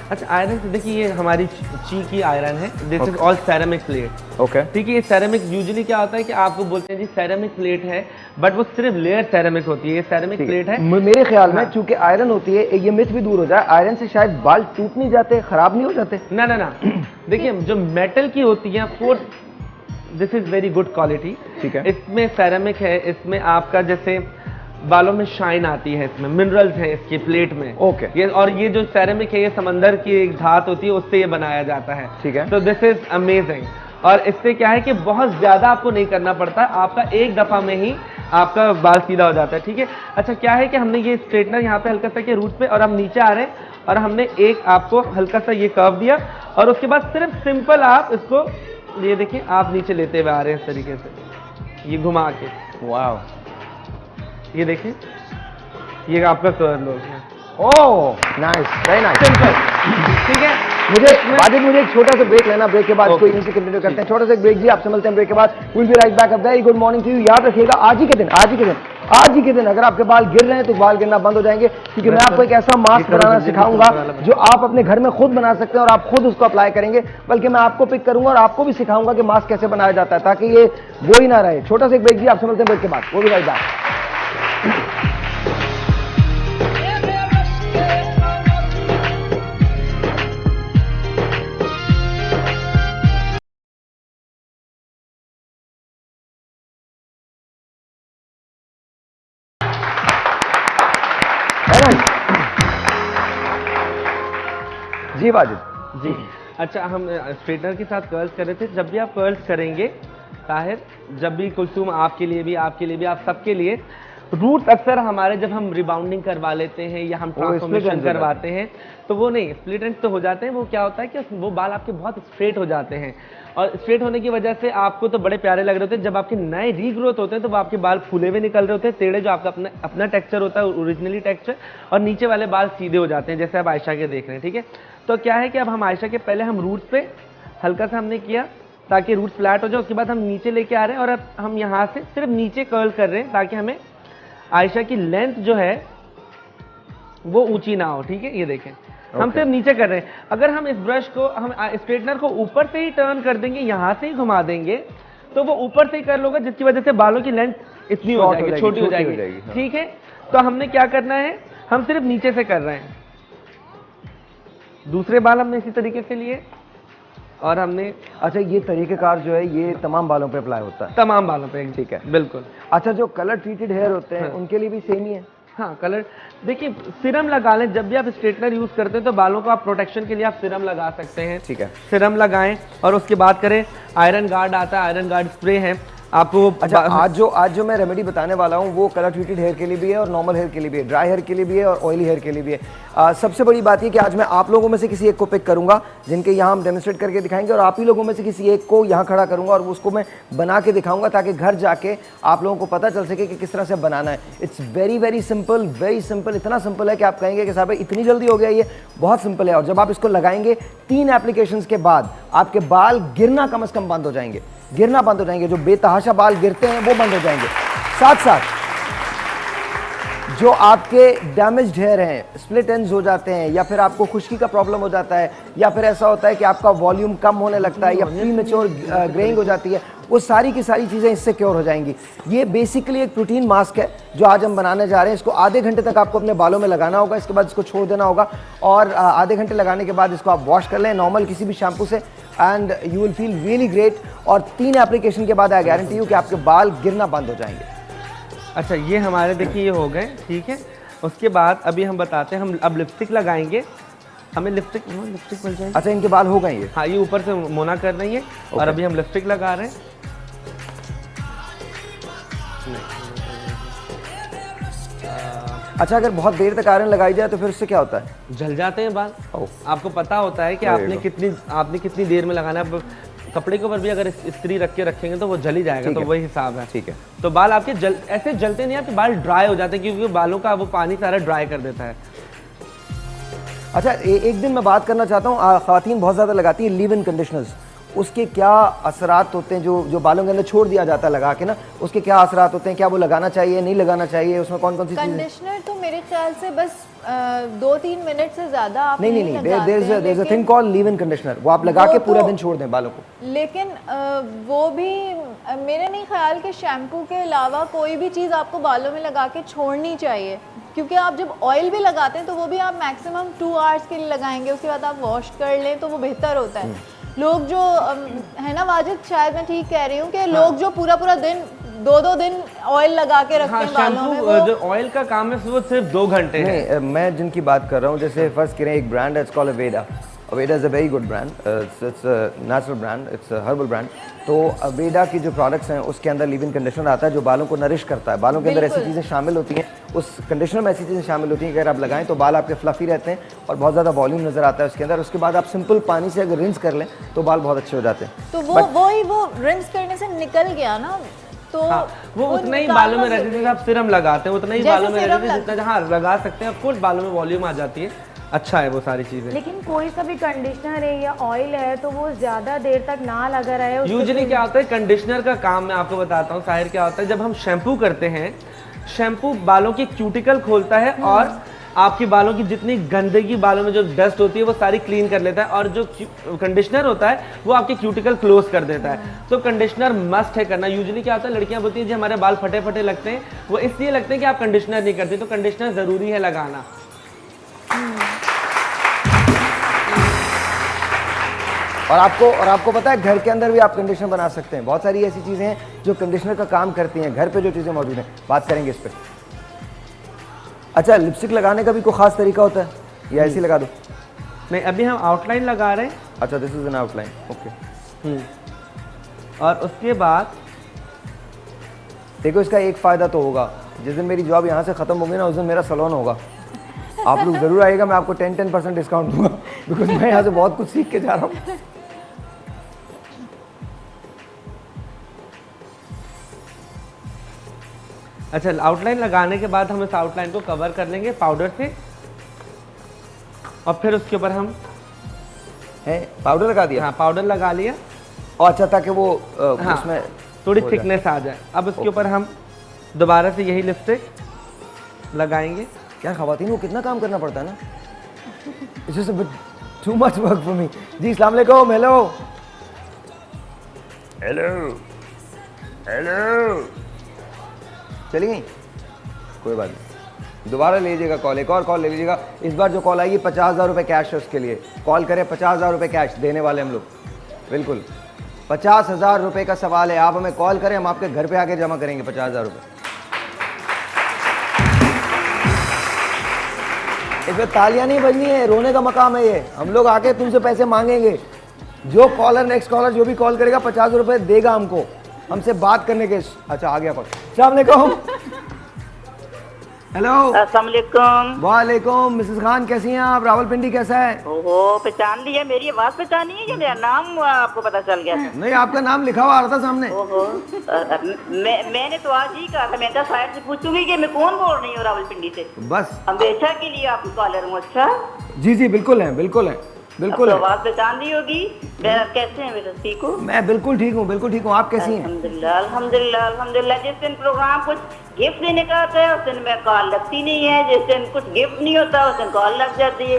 अच्छा आयरन से देखिए ये हमारी ची की आयरन है, this is all ceramic plate. Okay ठीक है, ये सेरेमिक यूजुअली क्या होता है कि आपको बोलते हैं जी सेरेमिक प्लेट है, बट वो सिर्फ लेयर सेरेमिक होती है, ये सेरेमिक प्लेट है। मेरे ख्याल में हाँ। चूंकि आयरन होती है, ये मिथ भी दूर हो जाए, आयरन से शायद बाल टूट नहीं जाते, खराब नहीं हो जाते। ना ना ना देखिए जो मेटल की होती है this is very good quality. ठीक है। इसमें सेरेमिक है, इसमें आपका जैसे बालों में शाइन आती है, इसमें मिनरल्स हैं इसकी प्लेट में। ओके। ये और ये जो सेरेमिक है ये समंदर की एक धात होती है, उससे ये बनाया जाता है। ठीक है। तो दिस इज अमेजिंग। और इससे क्या है कि बहुत ज्यादा आपको नहीं करना पड़ता, आपका एक दफा में ही आपका बाल सीधा हो जाता है। ठीक है। अच्छा क्या है कि हमने ये स्ट्रेटनर यहाँ पे हल्का सा के रूट पे और हम नीचे आ रहे हैं और हमने एक आपको हल्का सा ये कर्व दिया और उसके बाद सिर्फ सिंपल आप इसको ये देखिए आप नीचे लेते हुए आ रहे हैं इस तरीके से, ये घुमा के। वाओ, ये देखिए ये आपका कर्ल हो गया। Oh nice, very nice, simple. ठीक है। मुझे एक छोटा सा ब्रेक लेना, ब्रेक के बाद कोई इनसे कंटिन्यू करते हैं। छोटा सा ब्रेक जी, आपसे मिलते हैं ब्रेक के बाद। Will be right back. A very good morning to you. याद रखिएगा आज ही के दिन अगर आपके बाल गिर रहे हैं तो बाल गिरना बंद हो जाएंगे, क्योंकि मैं आपको एक ऐसा मास्क बनाना सिखाऊंगा जो आप अपने घर में खुद बना सकते हैं और आप खुद उसको अप्लाई करेंगे। बल्कि मैं आपको पिक करूंगा और आपको भी सिखाऊंगा कि मास्क कैसे बनाया जाता है, ताकि ये वो ही ना रहे। छोटा सा एक ब्रेक जी, आपसे मिलते हैं ब्रेक के बाद। वो भी राइट बैक। जी वाजिद जी। अच्छा हम स्ट्रेटनर के साथ कर्ल्स कर रहे थे। जब भी आप कर्ल्स करेंगे ताहिर, जब भी कुलसुम आपके लिए भी आप सबके लिए, रूट्स अक्सर हमारे जब हम रिबाउंडिंग करवा लेते हैं या हम ट्रांसफॉर्मेशन करवाते हैं तो वो नहीं स्प्लिट एंड्स तो हो जाते हैं। वो क्या होता है कि वो बाल आपके बहुत स्ट्रेट हो जाते हैं और स्ट्रेट होने की वजह से आपको तो बड़े प्यारे लग रहे होते हैं। जब आपके नए रीग्रोथ होते हैं तो वो आपके बाल फूले हुए निकल रहे होते हैं, टेढ़े, जो आपका अपना टेक्सचर होता है ओरिजिनली टेक्सचर, और नीचे वाले बाल सीधे हो जाते हैं जैसे आप आयशा के देख रहे हैं। ठीक है। तो क्या है कि अब हम आयशा के पहले हम रूट्स पे हल्का सा हमने किया ताकि रूट फ्लैट हो जाए, उसके बाद हम नीचे लेके आ रहे हैं और अब हम यहाँ से सिर्फ नीचे कर्ल कर रहे हैं ताकि हमें आयशा की लेंथ जो है वो ऊंची ना हो। ठीक है। ये देखें हम सिर्फ नीचे कर रहे हैं। अगर हम इस ब्रश को हम स्ट्रेटनर को ऊपर से ही टर्न कर देंगे, यहाँ से ही घुमा देंगे, तो वो ऊपर से ही कर लोगे, जिसकी वजह से बालों की लेंथ इतनी हो जाएगी, छोटी हो जाएगी। ठीक है। तो हमने क्या करना है, हम सिर्फ नीचे से कर रहे हैं। दूसरे बाल हमने इसी तरीके से लिए और हमने, अच्छा ये तरीकेकार जो है ये तमाम बालों पे अप्लाई होता है? तमाम बालों पे। ठीक है, बिल्कुल। अच्छा जो कलर ट्रीटेड हेयर होते हैं उनके लिए भी सेम ही है? हाँ कलर, देखिए सिरम लगा लें। जब भी आप स्ट्रेटनर यूज करते हैं तो बालों को आप प्रोटेक्शन के लिए आप सिरम लगा सकते हैं। ठीक है। सिरम लगाएं और उसके बाद करें, आयरन गार्ड आता है, आयरन गार्ड स्प्रे है आपको। अच्छा आज जो मैं रेमेडी बताने वाला हूँ वो कलर ट्रीटेड हेयर के लिए भी है और नॉर्मल हेयर के लिए भी है, ड्राई हेयर के लिए भी है और ऑयली हेयर के लिए भी है। सबसे बड़ी बात ये कि आज मैं आप लोगों में से किसी एक को पिक करूंगा जिनके यहाँ हम डेमोन्स्ट्रेट करके दिखाएंगे और आप ही लोगों में से किसी एक को यहाँ खड़ा करूंगा और उसको मैं बना के दिखाऊंगा ताकि घर जाके आप लोगों को पता चल सके कि किस तरह से बनाना है। It's very simple, very simple. इतना सिंपल है कि आप कहेंगे कि साहब इतनी जल्दी हो गया, ये बहुत सिंपल है। और जब आप इसको लगाएंगे 3 एप्लीकेशंस के बाद आपके बाल गिरना कम से कम बंद हो जाएंगे, गिरना बंद हो जाएंगे। जो बेतहाशा बाल गिरते हैं वो बंद हो जाएंगे। साथ साथ जो आपके डैमेज्ड हेयर हैं, स्प्लिट एंड्स हो जाते हैं या फिर आपको खुश्की का प्रॉब्लम हो जाता है या फिर ऐसा होता है कि आपका वॉल्यूम कम होने लगता है या प्रीमेच्योर ग्रेइंग हो जाती है, वो सारी की सारी चीज़ें इससे क्योर हो जाएंगी। ये बेसिकली एक प्रोटीन मास्क है जो आज हम बनाने जा रहे हैं। इसको आधे घंटे तक आपको अपने बालों में लगाना होगा, इसके बाद इसको छोड़ देना होगा और आधे घंटे लगाने के बाद इसको आप वॉश कर लें नॉर्मल किसी भी शैम्पू से, and you will feel really great. और 3 एप्लीकेशन के बाद आई गारंटी यू कि आपके बाल गिरना बंद हो जाएंगे। अच्छा ये हमारे देखिए ये हो गए। ठीक है। उसके बाद अभी हम बताते हैं, हम अब लिपस्टिक लगाएंगे। हमें लिपस्टिक मिल जाएगी। अच्छा इनके बाल हो गए ये? हाँ ये ऊपर से मोना कर रही है और अभी हम लिपस्टिक लगा रहे हैं। अच्छा अगर बहुत देर तक आयरन लगाई जाए तो फिर उससे क्या होता है? जल जाते हैं बाल। आपको पता होता है कि आपने कितनी देर में लगाना है। कपड़े के ऊपर भी अगर इस्त्री रख के रखेंगे तो वो जल ही जाएगा, तो वही हिसाब है। ठीक है। तो बाल आपके ऐसे जलते नहीं, आपके बाल ड्राई हो जाते हैं क्योंकि बालों का वो पानी सारा ड्राई कर देता है। अच्छा एक दिन मैं बात करना चाहता हूँ, ख़वातीन बहुत ज़्यादा लगाती है लीव इन कंडीशनर्स, उसके क्या असरात होते हैं? जो बालों के अंदर छोड़ दिया जाता है लगा के ना, उसके क्या असरात होते हैं? क्या वो लगाना चाहिए, नहीं लगाना चाहिए? उसमें कौन कौन सी कंडीशनर तो मेरे ख्याल से बस 2-3 मिनट से ज्यादा आप नहीं नहीं लगाते हैं, देयर इज अ लेकिन- thing called leave in conditioner, वो आप लगा वो के पूरा तो- दिन छोड़ दें बालों को। लेकिन वो भी मेरे नहीं ख्याल कि शैम्पू के अलावा कोई भी चीज़ आपको बालों में लगा के छोड़नी चाहिए, क्योंकि आप जब ऑयल भी लगाते हैं तो वो भी आप मैक्सिमम 2 आवर्स के लिए लगाएंगे, उसके बाद आप वॉश कर लें तो वो बेहतर होता है। लोग जो है ना वाजिद, शायद मैं ठीक कह रही हूँ कि लोग जो पूरा दिन 2-2 दिन ऑयल लगा के रखते हाँ, हैं बालों में, शैम्पू वो जो ऑयल का काम है वो सिर्फ 2 घंटे है। नहीं मैं जिनकी बात कर रहा हूँ, जैसे फर्ज करें एक ब्रांड है, it's called Aveda. Aveda is a very good brand, it's natural brand, it's herbal brand. तो अवेदा की जो प्रोडक्ट्स हैं उसके अंदर लीव इन कंडीशनर आता है जो बालों को नरिश करता है। बालों के अंदर ऐसी बिल्कुल। चीज़ें शामिल होती हैं, उस कंडीशनर में ऐसी चीज़ें शामिल होती हैं कि अगर आप लगाएं तो बाल आपके फ्लफी रहते हैं और बहुत ज़्यादा वॉल्यूम नज़र आता है उसके अंदर। उसके बाद आप सिंपल पानी से अगर रिंस कर लें तो बाल बहुत अच्छे हो जाते हैं। तो वो रिंस करने से निकल गया ना, तो हाँ, वो उतना ही बालों में निकालना रहते हैं, जैसे आप सिरम लगाते हैं उतना ही जैसे बालों में सीरम रहते हैं जितना जहाँ लगा सकते हैं, ऑफकोर्स बालों में वॉल्यूम आ जाती है, अच्छा है वो सारी चीजें। लेकिन कोई सा भी कंडीशनर है या ऑयल है तो वो ज्यादा देर तक ना लगा रहे। उसको यूजुअली क्या होता है, कंडीशनर का काम मैं आपको बताता हूँ साहिर, क्या होता है जब हम शैम्पू करते हैं, शैम्पू बालों की क्यूटिकल खोलता है और आपकी बालों की जितनी गंदगी, बालों में जो डस्ट होती है वो सारी क्लीन कर लेता है, और जो कंडीशनर होता है वो आपके क्यूटिकल क्लोज कर देता है। तो कंडीशनर मस्ट है करना। यूजुअली क्या होता है, लड़कियां बोलती हैं जी हमारे बाल फटे फटे लगते हैं, वो इसलिए लगते हैं कि आप कंडीशनर नहीं करते, तो कंडीशनर ज़रूरी है लगाना। और आपको पता है घर के अंदर भी आप कंडीशनर बना सकते हैं। बहुत सारी ऐसी चीज़ें हैं जो कंडीशनर का काम करती हैं, घर पे जो चीज़ें मौजूद हैं, बात करेंगे इस पर। अच्छा, लिपस्टिक लगाने का भी कोई ख़ास तरीका होता है या ऐसे ही लगा दो? नहीं, अभी हम आउटलाइन लगा रहे हैं। अच्छा, this is an outline, okay. और उसके बाद देखो इसका एक फ़ायदा तो होगा, जिस दिन मेरी जॉब यहाँ से ख़त्म होगी ना उस दिन मेरा सैलून होगा। आप लोग ज़रूर आइएगा, मैं आपको 10% डिस्काउंट दूंगा, बिकॉज मैं यहाँ से बहुत कुछ सीख के जा रहा हूँ। अच्छा, आउटलाइन लगाने के बाद हम इस आउटलाइन को कवर कर लेंगे पाउडर से, और फिर उसके ऊपर हम पाउडर लगा दिया? हाँ, पाउडर लगा लिया। और अच्छा, ताकि वो हाँ, उसमें थोड़ी हो जाए। थिकनेस आ जाए। अब उसके ऊपर हम दोबारा से यही लिपस्टिक लगाएंगे। यार ख़वातीन को कितना काम करना पड़ता है ना, it's just a bit too much work for me. जी अस्सलाम वालेकुम। हेलो हेलो हेलो, चली गई? कोई बात नहीं, दोबारा ले लीजिएगा कॉल, एक और कॉल ले लीजिएगा। इस बार जो कॉल आएगी 50,000 रुपये कैश है उसके लिए। कॉल करें, 50,000 रुपये कैश देने वाले हम लोग, बिल्कुल 50,000 रुपये का सवाल है। आप हमें कॉल करें, हम आपके घर पे आके जमा करेंगे 50,000 रुपये। इसमें तालियां नहीं बजनी है, रोने का मकाम है ये। हम लोग आके तुमसे पैसे मांगेंगे। जो कॉलर, नेक्स्ट कॉलर जो भी कॉल करेगा 50 रुपये देगा हमको, हमसे बात करने के। अच्छा, आ गया कॉल। अस्सलाम वालेकुम। हेलो। अस्सलाम वालेकुम। वालेकुम। मिसेस खान कैसी हैं आप? रावलपिंडी कैसा है? ओहो, पहचान लिया, मेरी आवाज पहचानी है या मेरा नाम आपको पता चल गया? नहीं, आपका नाम लिखा हुआ आ रहा था सामने। ओहो, मैंने तो आज ही कहा था, मैं तो साहिर से पूछूंगी कि मैं कौन बोल रही हूँ रावलपिंडी से। बस हमेशा के लिए आपकी कॉलर हूँ। अच्छा जी जी, बिल्कुल है, बिल्कुल है, बिल्कुल अब है। तो आवाज पहचान ली होगी। कैसे हैं मेरे? ठीक हो? मैं बिल्कुल ठीक हूँ, बिल्कुल ठीक हूँ। आप कैसी हैं? अल्हम्दुलिल्लाह अल्हम्दुलिल्लाह अल्हम्दुलिल्लाह। जिस दिन प्रोग्राम कुछ गिफ्ट देने का होता है उस दिन मैं कॉल लगती नहीं है, जिस दिन कुछ गिफ्ट नहीं होता उस दिन कॉल लग जाती है।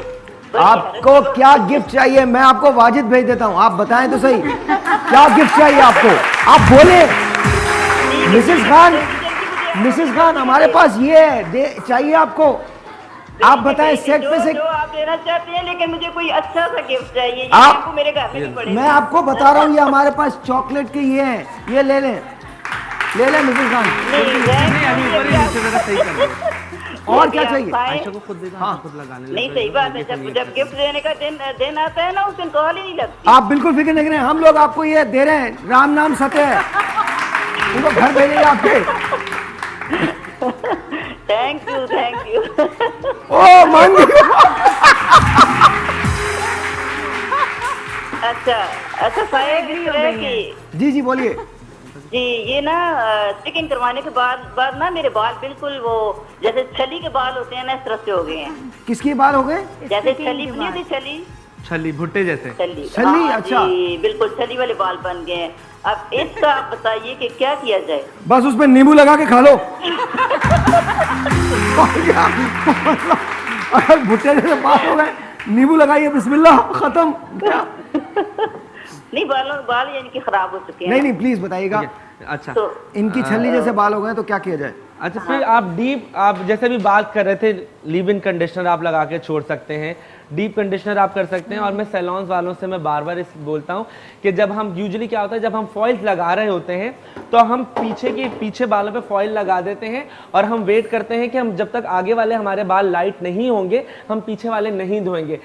आपको क्या गिफ्ट चाहिए? मैं आपको वाजिद भेज देता हूँ, आप बताएं तो सही क्या गिफ्ट चाहिए आपको, आप बोले। मिसेस खान, मिसेस खान हमारे पास ये है, चाहिए आपको, आप बताएं सेट पे से। जो आप लेना चाहते हैं, लेकिन मुझे कोई अच्छा सा गिफ्ट चाहिए। ये आप- आपको मेरे घर में नहीं पड़ेगा। मैं आपको बता रहा हूँ, ये हमारे पास चॉकलेट के ये हैं, ये ले लें, ले लें मिसेस खान। और क्या चाहिए? आयशा को खुद देगा, खुद लगाने नहीं, सही बात है। जब गिफ्ट देने का दिन आता है ना उस दिन कॉल ही नहीं लगती। आप बिल्कुल फिक्र नहीं करें, हम लोग आपको ये दे रहे हैं, राम नाम सत्य है, उनको घर भेजेंगे आपके। Thank you thank you. ओ मांग अच्छा साहिब, इस तरह की जी जी बोलिए। जी, ये ना स्टिकिंग करवाने के बाद ना मेरे बाल बिल्कुल वो जैसे छली के बाल होते हैं ना, इस तरह से हो गए हैं। किसके बाल हो गए? जैसे छली नहीं होती, छली भुट्टे जैसे। छली छली, हाँ अच्छा। जी, बिल्कुल छली वाले बाल बन गए हैं। अब इसका आप बताइए कि क्या किया जाए? बस उसमें नींबू लगा के खा लो। अगर भुट्टे जैसे बाल हो गए, नींबू लगाइए, बिस्मिल्लाह, खत्म। क्या? नहीं, बाल यानी कि खराब हो चुके हैं। नहीं नहीं, प्लीज बताइएगा। अच्छा, तो इनकी छल्ली जैसे बाल हो गए तो क्या किया जाए? अच्छा, फिर आप जैसे भी बात कर रहे थे, लीव इन कंडीशनर आप लगा के छोड़ सकते हैं, डीप कंडीशनर आप कर सकते हैं। और मैं सैलून्स वालों से मैं बार बार इस बोलता हूँ कि जब हम यूजुअली क्या होता है, जब हम फॉइल्स लगा रहे होते हैं तो हम पीछे बालों पे फॉइल लगा देते हैं और हम वेट करते हैं कि हम जब तक आगे वाले हमारे बाल लाइट नहीं होंगे हम पीछे वाले नहीं धोएंगे।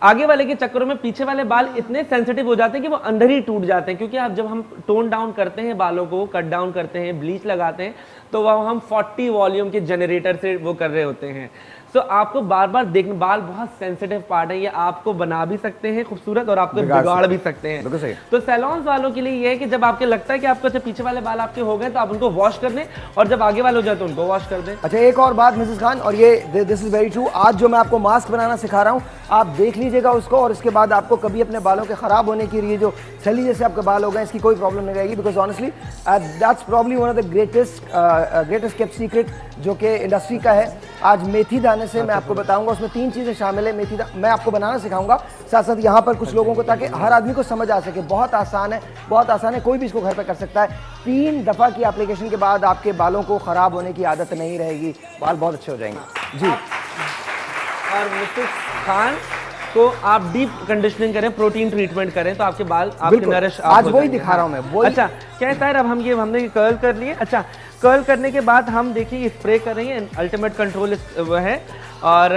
आगे वाले के चक्करों में पीछे वाले बाल इतने सेंसिटिव हो जाते हैं कि वो अंदर ही टूट जाते हैं, क्योंकि आप जब हम टोन डाउन करते हैं बालों को, कट डाउन करते हैं, ब्लीच लगाते हैं, तो वह हम 40 वॉल्यूम के जनरेटर से वो कर रहे होते हैं। सो आपको बार बार देखना, बाल बहुत सेंसिटिव पार्ट है, ये आपको बना भी सकते हैं खूबसूरत और आपको बिगाड़ भी सकते हैं। तो सैलून्स वालों के लिए ये है कि जब आपको लगता है कि आपको अच्छा पीछे वाले बाल आपके हो गए तो आप उनको वॉश कर दें, और जब आगे वाले हो जाए तो उनको वॉश कर दें। अच्छा, एक और बात मिसेस खान, और ये दिस इज वेरी ट्रू, आज जो मैं आपको मास्क बनाना सिखा रहा हूँ आप देख लीजिएगा उसको, और इसके बाद आपको कभी अपने बालों के खराब होने की, ये जो छली जैसे आपके बाल हो गए, इसकी कोई प्रॉब्लम नहीं रहेगी। Because honestly that's probably one of the greatest kept secret जो कि इंडस्ट्री का है। आज मेथी दाने से मैं आपको बताऊंगा, उसमें 3 चीज़ें शामिल है। मेथी मैं आपको बनाना सिखाऊंगा, साथ साथ यहाँ पर कुछ लोगों को, ताकि हर आदमी को समझ आ सके। बहुत आसान है, बहुत आसान है, कोई भी इसको घर पे कर सकता है। 3 दफ़ा की एप्लीकेशन के बाद आपके बालों को ख़राब होने की आदत नहीं रहेगी, बाल बहुत अच्छे हो जाएंगे जी। और मिसेस खान को आप डीप कंडीशनिंग करें, प्रोटीन ट्रीटमेंट करें तो आपके बाल आपके नरिश आज वही दिखा रहा हूं मैं, वही। अच्छा, क्या है सर, अब हमने ये कर्ल कर लिए। अच्छा, कर्ल करने के बाद हम देखिए स्प्रे करेंगे, अल्टीमेट कंट्रोल वो है। और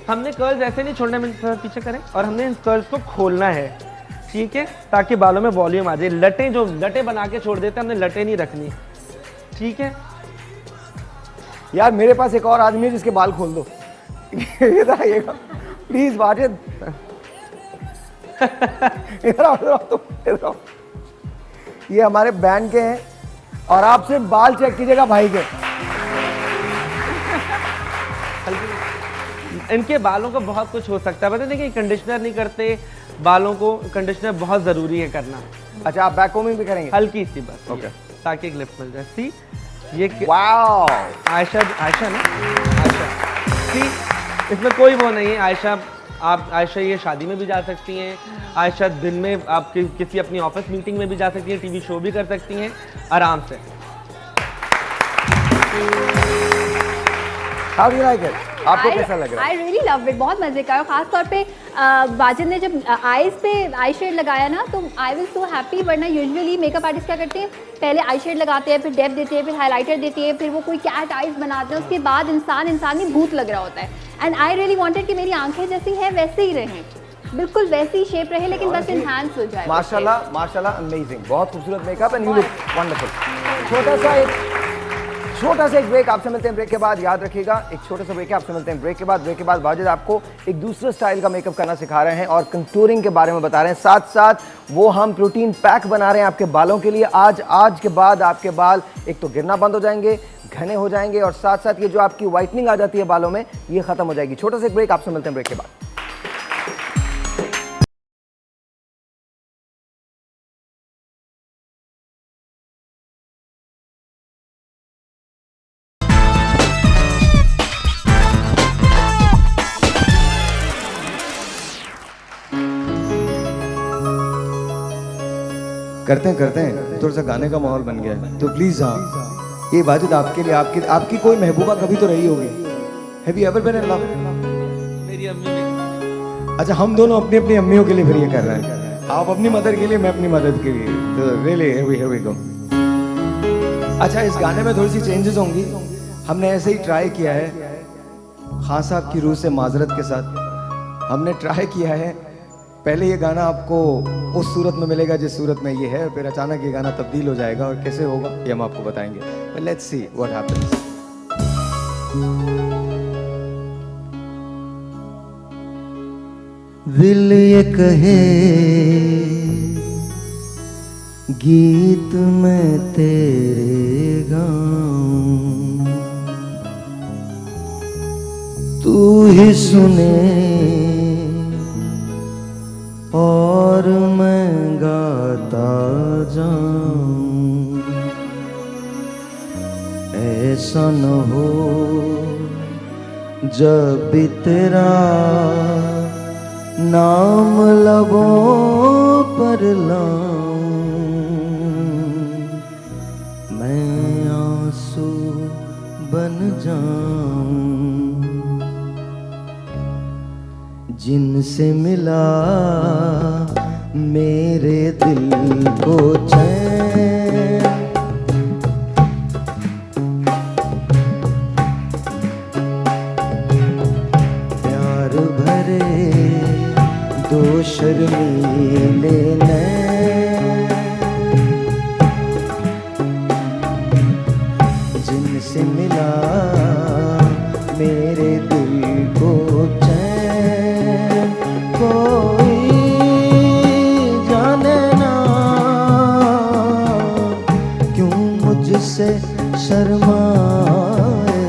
हमने कर्ल्स ऐसे नहीं छोड़ने में, पीछे करें, और हमने इन कर्ल्स को खोलना है, ठीक है, ताकि बालों में वॉल्यूम आ जाए। लटें बना के छोड़ देते हैं, हमने लटें नहीं रखनी, ठीक है। यार मेरे पास एक और आदमी है जिसके बाल खोल दो। इधर आइएगा प्लीज वाजिद। इधर आओ। ये हमारे बैंड के हैं और आप सिर्फ बाल चेक कीजिएगा भाई के। इनके बालों का बहुत कुछ हो सकता है, पता नहीं कि कंडीशनर नहीं करते बालों को, कंडीशनर बहुत ज़रूरी है करना। अच्छा, आप बैक कोमिंग भी करेंगे? हल्की सी बस, ओके, ताकि एक लिफ्ट मिल जाए। सी ये वाओ, आयशा ना, आयशा सी, इसमें कोई वो नहीं है। आयशा ये शादी में भी जा सकती हैं, आयशा दिन में आप किसी अपनी ऑफिस मीटिंग में भी जा सकती हैं, टीवी शो भी कर सकती हैं आराम से। How do you like it? आपको कैसा लग रहा है? I really love it, बहुत मजे का है। खास तौर पे वाजिद ने जब आईज पे आई शेड लगाया ना, तो आई विल सो हैप्पी। वरना यूजुअली मेकअप आर्टिस्ट क्या करते हैं, पहले आई शेड लगाते हैं, फिर डेप्थ देते हैं, फिर हाइलाइटर देती है, फिर वो कोई कैट आईज बनाते हैं, उसके बाद इंसान ही भूत लग रहा होता है। एंड आई रियली वांटेड कि मेरी आंखें जैसी है वैसे ही रहें, बिल्कुल वैसी शेप रहे, लेकिन बस इनहांस हो जाए। माशाल्लाह माशाल्लाह, अमेजिंग, बहुत खूबसूरत makeup and you look wonderful. छोटा सा एक ब्रेक, आपसे मिलते हैं ब्रेक के बाद। याद रखिएगा, एक छोटा सा ब्रेक है, आपसे मिलते हैं ब्रेक के बाद। ब्रेक के बाद वाजिद आपको एक दूसरे स्टाइल का मेकअप करना सिखा रहे हैं और कंटूरिंग के बारे में बता रहे हैं, साथ साथ वो हम प्रोटीन पैक बना रहे हैं आपके बालों के लिए। आज के बाद आपके बाल एक तो गिरना बंद हो जाएंगे, घने हो जाएंगे, और साथ साथ ये जो आपकी व्हाइटनिंग आ जाती है बालों में, ये खत्म हो जाएगी। छोटा सा एक ब्रेक, आपसे मिलते हैं ब्रेक के बाद। करते हैं थोड़ा सा गाने का माहौल बन गया है, तो प्लीज हाँ, ये वाजिद आपके लिए, आपकी कोई महबूबा कभी तो रही होगी। Have you ever been in love? मेरी अम्मी भी। अच्छा, हम दोनों अपनी अपनी अम्मियों के लिए फिर ये कर रहे हैं, आप अपनी मदर के लिए, मैं अपनी मदद के लिए। तो रियली हियर वी गो। अच्छा, इस गाने में थोड़ी सी चेंजेस होंगी, हमने ऐसे ही ट्राई किया है, खान साहब की रूह से माजरत के साथ हमने ट्राई किया है। पहले ये गाना आपको उस सूरत में मिलेगा जिस सूरत में ये है, फिर अचानक ये गाना तब्दील हो जाएगा, और कैसे होगा ये हम आपको बताएंगे। Let's see what happens. दिल ये कहे गीत में तेरे गाऊं, तू ही सुने और मैं गाता जाऊं। ऐसा न हो जब भी तेरा नाम लबों पर लाऊं, मैं आंसू बन जाऊं। जिनसे मिला मेरे दिल को चैन, प्यार भरे दो शर्मीले नैन, जिनसे मिला मेरे दिल को चैन, कोई जाने ना क्यों मुझसे शर्माए,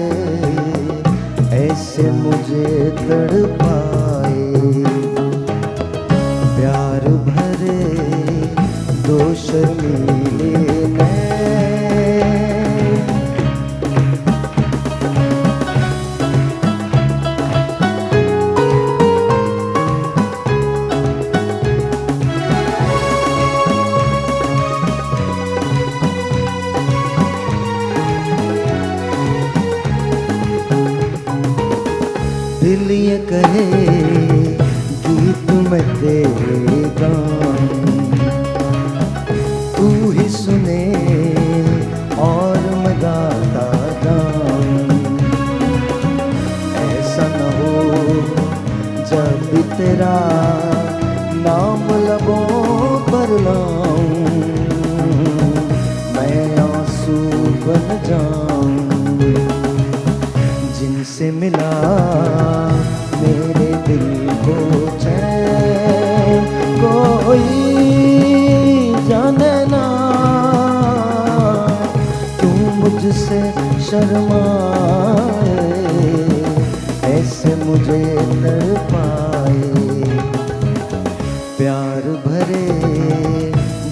ऐसे मुझे तड़पाए। प्यार भरे दो शर्मीले नैन, दिल ये कहे गीत मैं तेरे गाऊं, तू ही सुने और मैं गाता जाऊं। ऐसा न हो जब भी तेरा नाम लबों पर लाऊं, मैं आंसू बन जाऊं। जिनसे मिला मेरे दिल को चैन, कोई जाने ना क्यों मुझसे शर्माए, ऐसे मुझे तड़पाए। प्यार भरे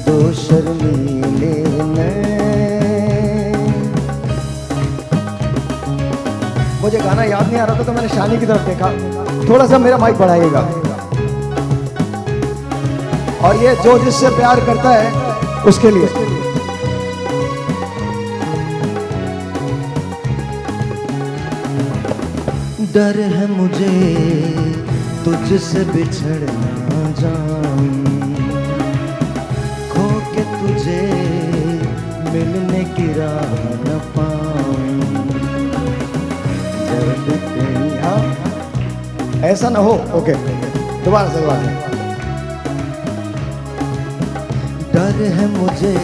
दो शर्मीले नैन। मुझे गाना याद नहीं आ रहा था तो मैंने शानी की तरफ देखा। थोड़ा सा मेरा माइक बढ़ाइएगा। और ये जो जिससे प्यार करता है उसके लिए। डर है मुझे तुझसे बिछड़ ना जाऊं, खो के तुझे मिलने की राह न पाऊं। जब तेरी ऐसा ना हो। ओके, दोबारा से दोबारा। डर है मुझे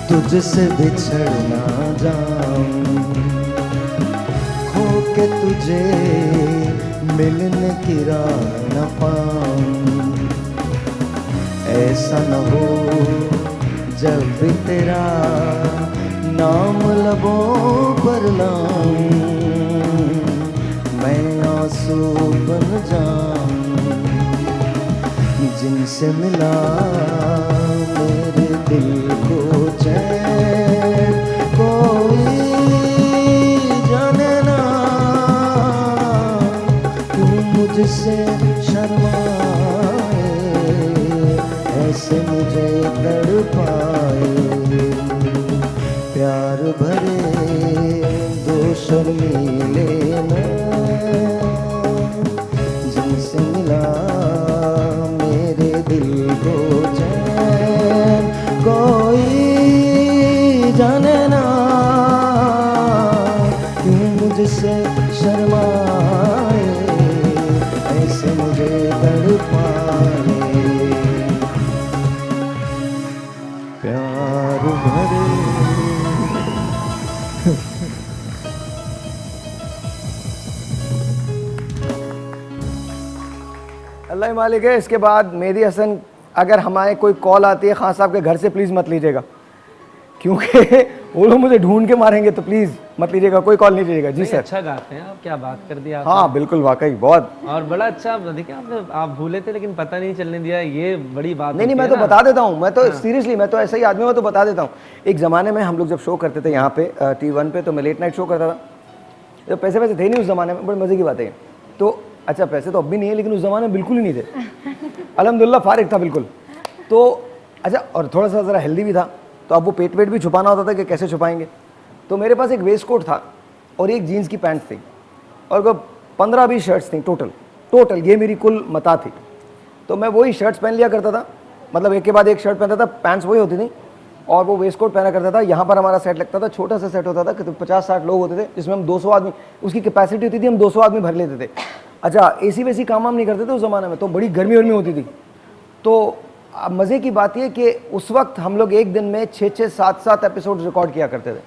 तुझसे बिछड़ ना जाऊं, खो के तुझे मिलने की राह न पाऊं। ऐसा न हो जब भी तेरा नाम लबों पर लाऊं, मैं आंसू बन जाऊं। जिनसे मिला मेरे दिल को चैन, कोई जाने ना क्यों मुझसे शर्माए, ऐसे मुझे तड़पाए। प्यार भरे दो शर्मीले नैन, जिनसे मिला मेरे दिल को चैन, कोई जाने ना क्यों मुझसे शर्माए, ऐसे मुझे तड़पाए। प्यार भरे अल्लाह ही मालिक है। इसके बाद मेहदी हसन, अगर हमारे कोई कॉल आती है खान साहब के घर से, प्लीज़ मत लीजिएगा, क्योंकि वो लोग मुझे ढूंढ के मारेंगे, तो प्लीज़ मत लीजिएगा, कोई कॉल नहीं लीजिएगा। जी सर। अच्छा गाते हैं आप, क्या बात कर दिया आप। हाँ बिल्कुल, वाकई बहुत। और बड़ा अच्छा, देखिए आप भूले थे लेकिन पता नहीं चलने दिया, ये बड़ी बात। नहीं, मैं तो बता देता हूँ, मैं तो सीरियसली, मैं तो ऐसा ही आदमी, मैं तो बता देता हूँ। एक ज़माने में हम लोग जब शो करते थे यहाँ पे T1 पे, तो मैं लेट नाइट शो करता था, जब पैसे वैसे थे नहीं उस ज़माने में, बड़े मज़े की बात है। तो अच्छा पैसे तो अब भी नहीं है, लेकिन उस ज़माने में बिल्कुल ही नहीं थे। अल्हम्दुलिल्लाह फारिग था बिल्कुल। तो अच्छा, और थोड़ा सा ज़रा हेल्दी भी था, तो अब वो पेट भी छुपाना होता था कि कैसे छुपाएंगे। तो मेरे पास एक वेस्ट कोट था और एक जीन्स की पैंट थी और वो 15-20 शर्ट्स थी टोटल ये मेरी कुल मता थी। तो मैं वही शर्ट्स पहन लिया करता था, मतलब एक के बाद एक शर्ट पहनता था, पैंट्स वही होती थी और वो वेस्ट कोट पहना करता था। यहाँ पर हमारा सेट लगता था, छोटा सा सेट होता था, 50-60 लोग होते थे, जिसमें हम 200 आदमी, उसकी कैपेसिटी होती थी, हम 200 आदमी भर लेते थे। अच्छा, एसी वैसी काम हम नहीं करते थे उस ज़माने में, तो बड़ी गर्मी वर्मी होती थी। तो अब मज़े की बात यह कि उस वक्त हम लोग एक दिन में 6-6, 7-7 एपिसोड रिकॉर्ड किया करते थे,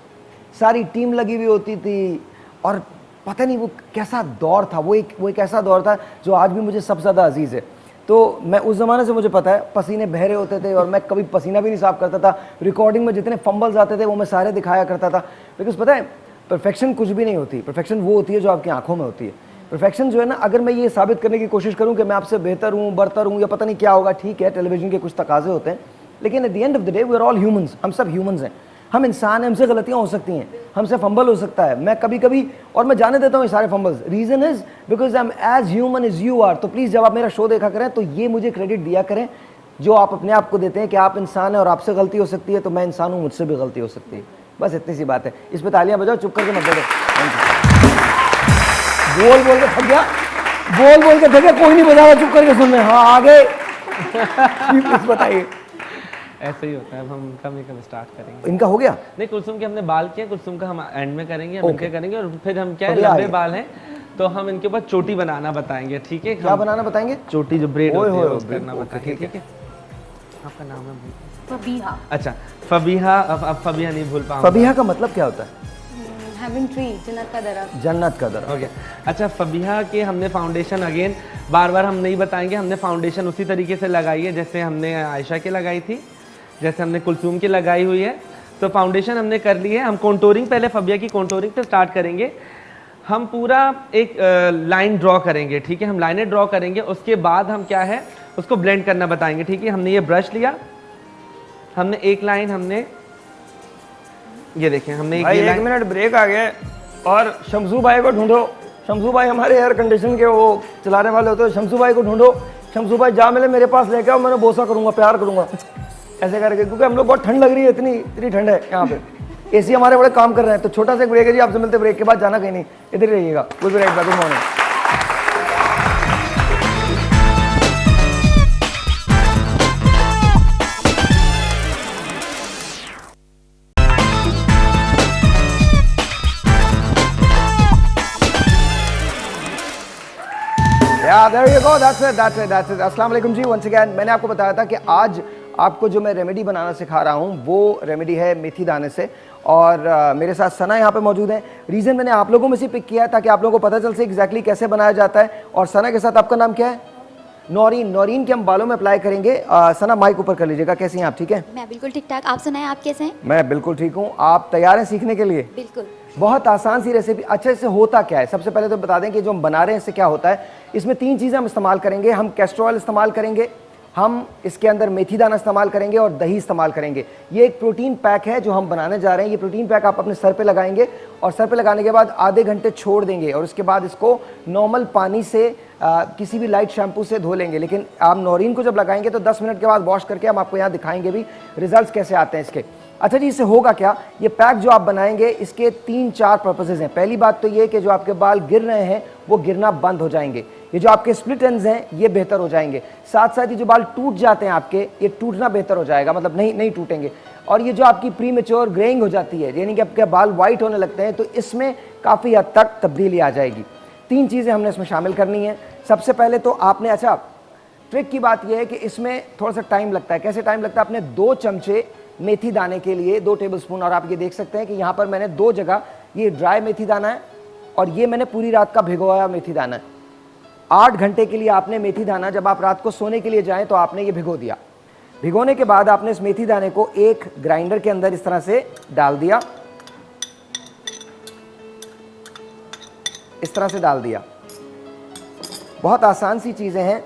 सारी टीम लगी हुई होती थी। और पता नहीं वो कैसा दौर था, वो एक ऐसा दौर था जो आज भी मुझे सबसे ज़्यादा अजीज़ है। तो मैं उस ज़माने से, मुझे पता है, पसीने बह रहे होते थे और मैं कभी पसीना भी नहीं साफ़ करता था। रिकॉर्डिंग में जितने फंबल्स आते थे वो मैं सारे दिखाया करता था, बिकॉज पता है परफेक्शन कुछ भी नहीं होती, परफेक्शन वो होती है जो आपकी आंखों में होती है। परफेक्शन जो है ना, अगर मैं ये साबित करने की कोशिश करूँ कि मैं आपसे बेहतर हूँ, बरतर हूँ या पता नहीं क्या होगा, ठीक है टेलीविज़न के कुछ तकाजे होते हैं, लेकिन at the end of the day we are all humans, हम सब ह्यूमंस हैं, हम इंसान हैं, हमसे गलतियाँ हो सकती हैं, हमसे फंबल हो सकता है, मैं कभी कभी, और मैं जाने देता हूँ ये सारे fumbles. Reason is because I am as human as you are. तो प्लीज़ जब आप मेरा शो देखा करें तो ये मुझे क्रेडिट दिया करें जो आप अपने आप को देते हैं कि आप इंसान हैं और आपसे गलती हो सकती है, तो मैं इंसान हूँ, मुझसे भी गलती हो सकती है। बस इतनी सी बात है। इस पर तालियां बजाओ, चुप करके मत बैठो। बोल बोल के थक गया, बोल बोल के थक गया, कोई नहीं बजा रहा, चुप करके सुन रहे। हाँ आगे प्लीज बताइए। ऐसे ही होता है, अब हम इनका मेकअप स्टार्ट करेंगे। इनका हो गया? नहीं, कुलसुम के हमने बाल किए, कुलसुम का हम एंड में करेंगे, हम इनके करेंगे और फिर हम क्या है, अभी लंबे आगे। बाल हैं तो हम इनके ऊपर चोटी बनाना बताएंगे, ठीक है? क्या बनाना बताएंगे? चोटी जो ब्रेड ओए होती है होए, वो करना ओके, बताएंगे, ठीक है। ठीक है? आपका नाम है फबीहा। अच्छा फबीहा, अब फबीहा नहीं भूल पाऊंगा। फबीहा का मतलब क्या होता है? हैविंग ट्री, जन्नत का दरख्त। जन्नत का दरख्त। ओके। अच्छा फबीहा के हमने फाउंडेशन अगेन बार बार हम नहीं बताएंगे, हमने फाउंडेशन उसी तरीके से लगाई है जैसे हमने आयशा की लगाई थी, जैसे हमने कुलसूम की लगाई हुई है। तो फाउंडेशन हमने कर ली है। हम कॉन्टोरिंग, पहले फबिया की कॉन्टोरिंग से स्टार्ट करेंगे। हम पूरा एक लाइन ड्रॉ करेंगे, ठीक है? हम लाइनें ड्रॉ करेंगे, उसके बाद हम क्या है उसको ब्लेंड करना बताएंगे, ठीक है? हमने ये ब्रश लिया, हमने एक लाइन, हमने ये देखें, हमने एक मिनट ब्रेक आ गया और शमसू भाई को ढूंढो। शमसू भाई हमारे एयर कंडीशन के वो चलाने वाले होते हैं, शमसू भाई को ढूंढो। शमसू भाई जा मिले मेरे पास लेके आओ, मैंने बोसा करूंगा, प्यार करूंगा ऐसे करके, क्योंकि हम लोग बहुत ठंड लग रही है, इतनी ठंड है यहाँ पे। एसी हमारे बड़े काम कर रहे हैं। तो छोटा सा एक ब्रेक है जी, आपसे मिलते ब्रेक के बाद, जाना कहीं नहीं, इधर ही रहिएगा। Good right, good morning. There you go, that's it. अस्सलाम वालेकुम जी, once again मैंने आपको बताया था कि आज आपको जो मैं रेमेडी बनाना सिखा रहा हूँ वो रेमेडी है मेथी दाने से। और मेरे साथ सना यहाँ पे मौजूद है। रीज़न मैंने आप लोगों में से पिक किया है ताकि आप लोगों को पता चल सके एग्जैक्टली कैसे बनाया जाता है। और सना के साथ आपका नाम क्या है? नौरीन। नौरीन के हम बालों में अप्लाई करेंगे। सना माइक ऊपर कर लीजिएगा। कैसी हैं आप? ठीक है? मैं बिल्कुल ठीक ठाक। आप सुनाएं, आप कैसे हैं? मैं बिल्कुल ठीक हूँ। आप तैयार हैं सीखने के लिए? बिल्कुल। बहुत आसान सी रेसिपी। अच्छा, इससे होता क्या है? सबसे पहले तो बता दें कि जो हम बना रहे हैं इससे क्या होता है। इसमें 3 चीज़ें हम इस्तेमाल करेंगे। हम कैस्टर ऑयल इस्तेमाल करेंगे, हम इसके अंदर मेथी दाना इस्तेमाल करेंगे और दही इस्तेमाल करेंगे। ये एक प्रोटीन पैक है जो हम बनाने जा रहे हैं। ये प्रोटीन पैक आप अपने सर पे लगाएंगे और सर पे लगाने के बाद आधे घंटे छोड़ देंगे और उसके बाद इसको नॉर्मल पानी से किसी भी लाइट शैम्पू से धो लेंगे। लेकिन आप नौरीन को जब लगाएंगे तो 10 मिनट के बाद वॉश करके हम आपको यहाँ दिखाएंगे भी रिजल्ट्स कैसे आते हैं इसके। अच्छा जी, इससे होगा क्या? ये पैक जो आप बनाएंगे इसके 3-4 पर्पसेस हैं। पहली बात तो ये कि जो आपके बाल गिर रहे हैं वो गिरना बंद हो जाएंगे। ये जो आपके स्प्लिट एंड्स हैं ये बेहतर हो जाएंगे। साथ साथ ये जो बाल टूट जाते हैं आपके, ये टूटना बेहतर हो जाएगा, मतलब नहीं टूटेंगे। और ये जो आपकी प्री मेच्योर ग्रेइंग हो जाती है, यानी कि आपके बाल वाइट होने लगते हैं, तो इसमें काफ़ी हद तक तब्दीली आ जाएगी। 3 चीज़ें हमने इसमें शामिल करनी है। सबसे पहले तो आपने, अच्छा ट्रिक की बात यह है कि इसमें थोड़ा सा टाइम लगता है। कैसे टाइम लगता है? आपने 2 चमचे मेथी दाने के लिए 2 टेबलस्पून, और आप ये देख सकते हैं कि यहाँ पर मैंने 2 जगह, ये ड्राई मेथी दाना है और ये मैंने पूरी रात का भिगोया मेथी दाना है। 8 घंटे के लिए आपने मेथी दाना, जब आप रात को सोने के लिए जाएं तो आपने ये भिगो दिया। भिगोने के बाद आपने इस मेथी दाने को एक ग्राइंडर के अंदर इस तरह से डाल दिया, इस तरह से डाल दिया। बहुत आसान सी चीजें हैं।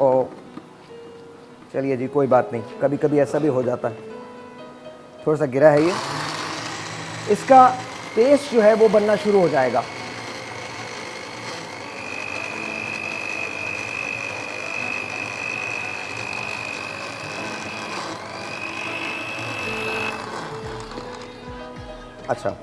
ओ चलिए जी, कोई बात नहीं, कभी कभी ऐसा भी हो जाता है। थोड़ा सा गिरा है ये, इसका पेस्ट जो है वो बनना शुरू हो जाएगा। अच्छा,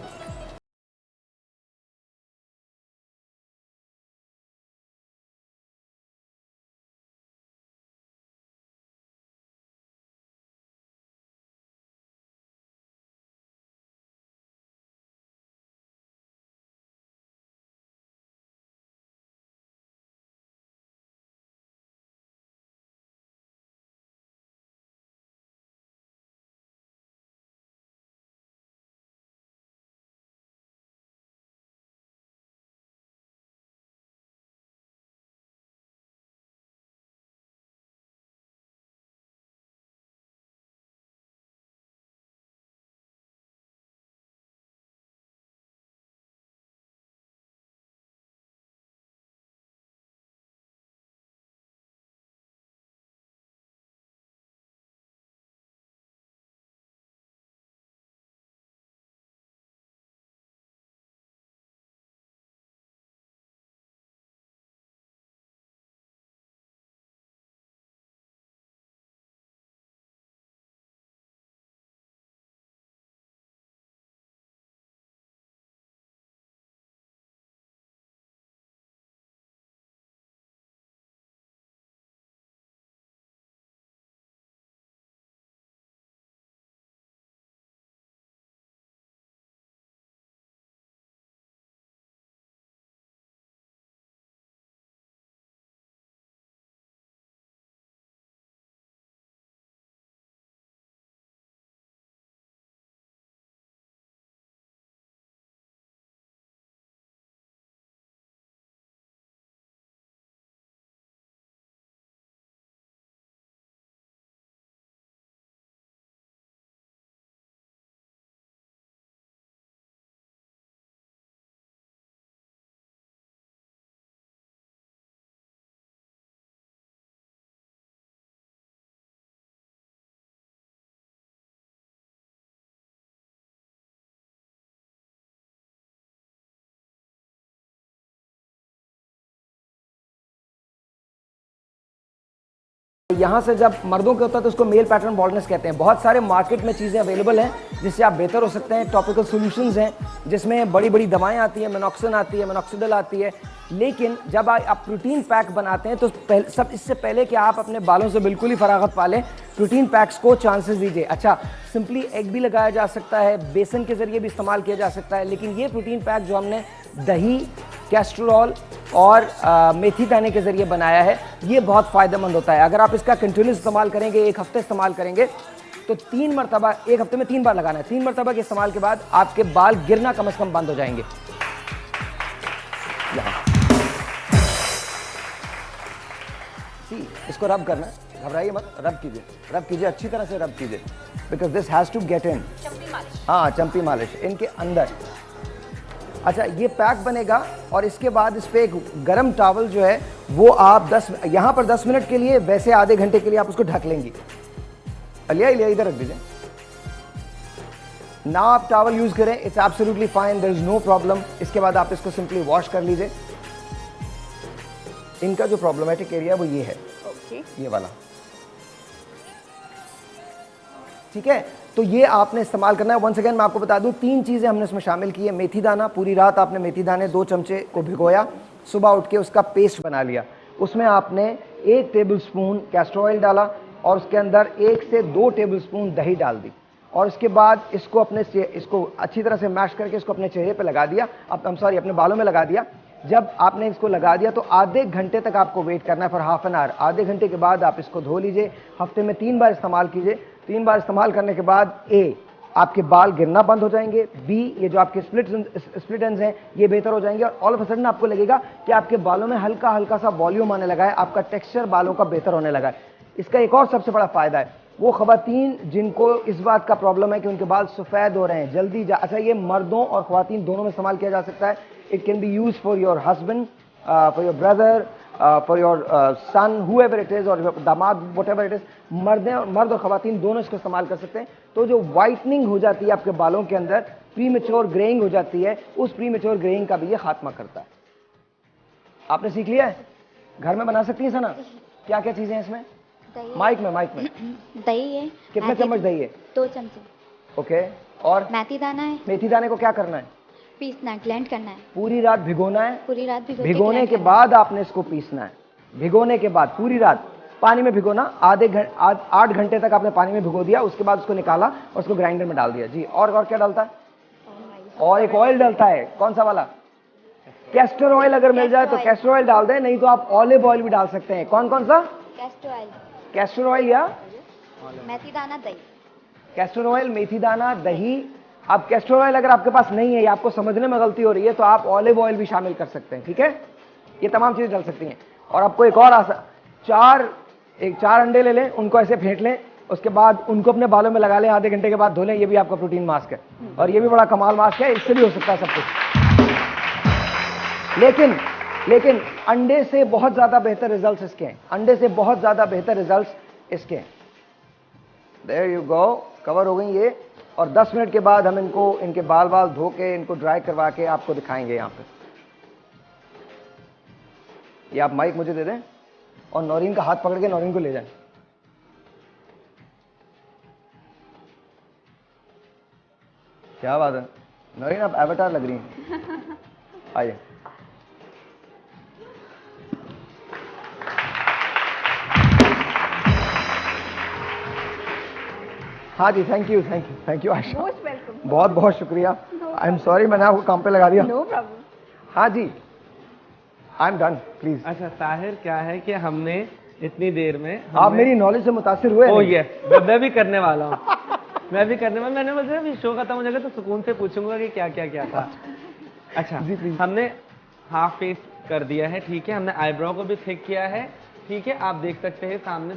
यहाँ से जब मर्दों के होता है तो उसको मेल पैटर्न बॉल्डनेस कहते हैं। बहुत सारे मार्केट में चीज़ें अवेलेबल हैं जिससे आप बेहतर हो सकते हैं। टॉपिकल सॉल्यूशंस हैं जिसमें बड़ी बड़ी दवाएं आती हैं, मिनॉक्सिन आती है, मिनॉक्सिडिल आती है। लेकिन जब आप प्रोटीन पैक बनाते हैं तो सब इससे पहले कि आप अपने बालों से बिल्कुल ही फरागत पा लें, प्रोटीन पैक्स को चांसेस दीजिए। अच्छा, सिंपली एग भी लगाया जा सकता है, बेसन के ज़रिए भी इस्तेमाल किया जा सकता है, लेकिन ये प्रोटीन पैक जो हमने दही, कैस्ट्रोल और मेथी दाने के ज़रिए बनाया है, ये बहुत फ़ायदेमंद होता है। अगर आप इसका कंटिन्यूस इस्तेमाल करेंगे, एक हफ्ते इस्तेमाल करेंगे, तो 3 मरतबा, एक हफ्ते में 3 बार लगाना है। 3 मरतबा के इस्तेमाल के बाद आपके बाल गिरना कम से कम बंद हो जाएंगे। इसको रब करना है, घबराइए मत, रब कीजिए अच्छी तरह से रब कीजिए, because this has to get in. हाँ, चंपी मालिश इनके अंदर। अच्छा, ये पैक बनेगा और इसके बाद इस पर एक गर्म टॉवल जो है वो आप यहाँ पर 10 मिनट के लिए, वैसे आधे घंटे के लिए आप उसको ढक लेंगी। लिया इधर रख दीजिए ना, आप टॉवल यूज करें, it's absolutely fine, there is no problem. इसके बाद आप इसको सिंपली वॉश कर लीजिए। इनका जो प्रॉब्लमेटिक एरिया वो ये है, ये वाला, ठीक है। तो ये आपने इस्तेमाल करना है। वंस अगेन मैं आपको बता दूं, 3 चीज़ें हमने इसमें शामिल की है। मेथी दाना, पूरी रात आपने मेथी दाने 2 चमचे को भिगोया, सुबह उठ के उसका पेस्ट बना लिया। उसमें आपने 1 टेबलस्पून कैस्टर ऑयल डाला और उसके अंदर 1 से 2 टेबलस्पून दही डाल दी और इसके बाद इसको अच्छी तरह से मैश करके इसको अपने चेहरे पे लगा दिया, अपने बालों में लगा दिया। जब आपने इसको लगा दिया तो आधे घंटे तक आपको वेट करना है, फॉर हाफ एन आवर। आधे घंटे के बाद आप इसको धो लीजिए। हफ्ते में 3 बार इस्तेमाल कीजिए। 3 बार इस्तेमाल करने के बाद आपके बाल गिरना बंद हो जाएंगे, ये जो आपके स्प्लिट एंड्स हैं ये बेहतर हो जाएंगे और ऑल ऑफ अ सडन आपको लगेगा कि आपके बालों में हल्का हल्का सा वॉल्यूम आने लगा है, आपका टेक्सचर बालों का बेहतर होने लगा है। इसका एक और सबसे बड़ा फायदा है, वो खवातीन जिनको इस बात का प्रॉब्लम है कि उनके बाल सफ़ेद हो रहे हैं जल्दी अच्छा, ये मर्दों और खवातीन दोनों में इस्तेमाल किया जा सकता है। It can be use for your husband, for your brother, for your son, however it is, और दामाद, व्हाटएवर इट इज। मर्द और खवातीन दोनों इसको इस्तेमाल कर सकते हैं। तो जो वाइटनिंग हो जाती है आपके बालों के अंदर, प्रीमेच्योर ग्रेइंग हो जाती है, उस प्रीमेच्योर ग्रेइंग का भी ये खात्मा करता है। आपने सीख लिया है? घर में बना सकती हैं सना? क्या क्या चीजें हैं इसमें? माइक में दही है। कितने चम्मच दही है? 2 चमचे। ओके, और मेथी दाना है। मेथी दाने को क्या करना है? पीसना है, ग्राइंड करना है। पूरी रात भिगोना है। पूरी रात भिगोने के बाद आपने इसको पीसना है। भिगोने के बाद पूरी रात पानी में भिगोना, 8 घंटे तक आपने पानी में भिगो दिया, उसके बाद उसको निकाला और उसको ग्राइंडर में डाल दिया। जी, और क्या डालता है? और एक ऑयल डलता है, कौन सा वाला? कैस्टर ऑयल अगर मिल जाए तो कैस्टर ऑयल डाल दें, नहीं तो आप ऑलिव ऑयल भी डाल सकते हैं। कौन कौन सा? कैस्टर ऑयल या मेथी दाना, दही। कैस्टर ऑयल, मेथी दाना, दही। अब कैस्टर ऑयल अगर आपके पास नहीं है या आपको समझने में गलती हो रही है तो आप ऑलिव ऑयल भी शामिल कर सकते हैं, ठीक है? ये तमाम चीजें डल सकती हैं। और आपको एक और चार अंडे ले लें, उनको ऐसे फेंट लें, उसके बाद उनको अपने बालों में लगा लें, आधे घंटे के बाद धो लें। ये भी आपका प्रोटीन मास्क है और ये भी बड़ा कमाल मास्क है, इससे भी हो सकता है सब कुछ। लेकिन अंडे से बहुत ज्यादा बेहतर रिजल्ट्स इसके हैं। अंडे से बहुत ज्यादा बेहतर रिजल्ट्स इसके हैं। देयर यू गो, कवर हो गई ये। और 10 मिनट के बाद हम इनके बाल धो के इनको ड्राई करवा के आपको दिखाएंगे यहाँ पे। ये आप माइक मुझे दे दें और नौरीन का हाथ पकड़ के नौरीन को ले जाएं। क्या बात है नौरीन, आप एवेटार लग रही हैं। आइए। हाँ जी, थैंक यू आशा, बहुत बहुत शुक्रिया। आई एम सॉरी, मैंने आपको काम पे लगा दिया। No problem. हाँ जी, आई एम डन, प्लीज। अच्छा ताहिर, क्या है कि हमने इतनी देर में आप मेरी नॉलेज से मुतासिर हुए? ओह यस, मैं भी करने वाला हूँ। मैंने बोला अभी शो खत्म हो जाएगा तो सुकून से पूछूंगा कि क्या क्या क्या था। अच्छा जी, प्लीज। हमने हाफ फेस कर दिया है, ठीक है। हमने आईब्रो को भी थिक किया है, ठीक है। आप देख सकते हैं सामने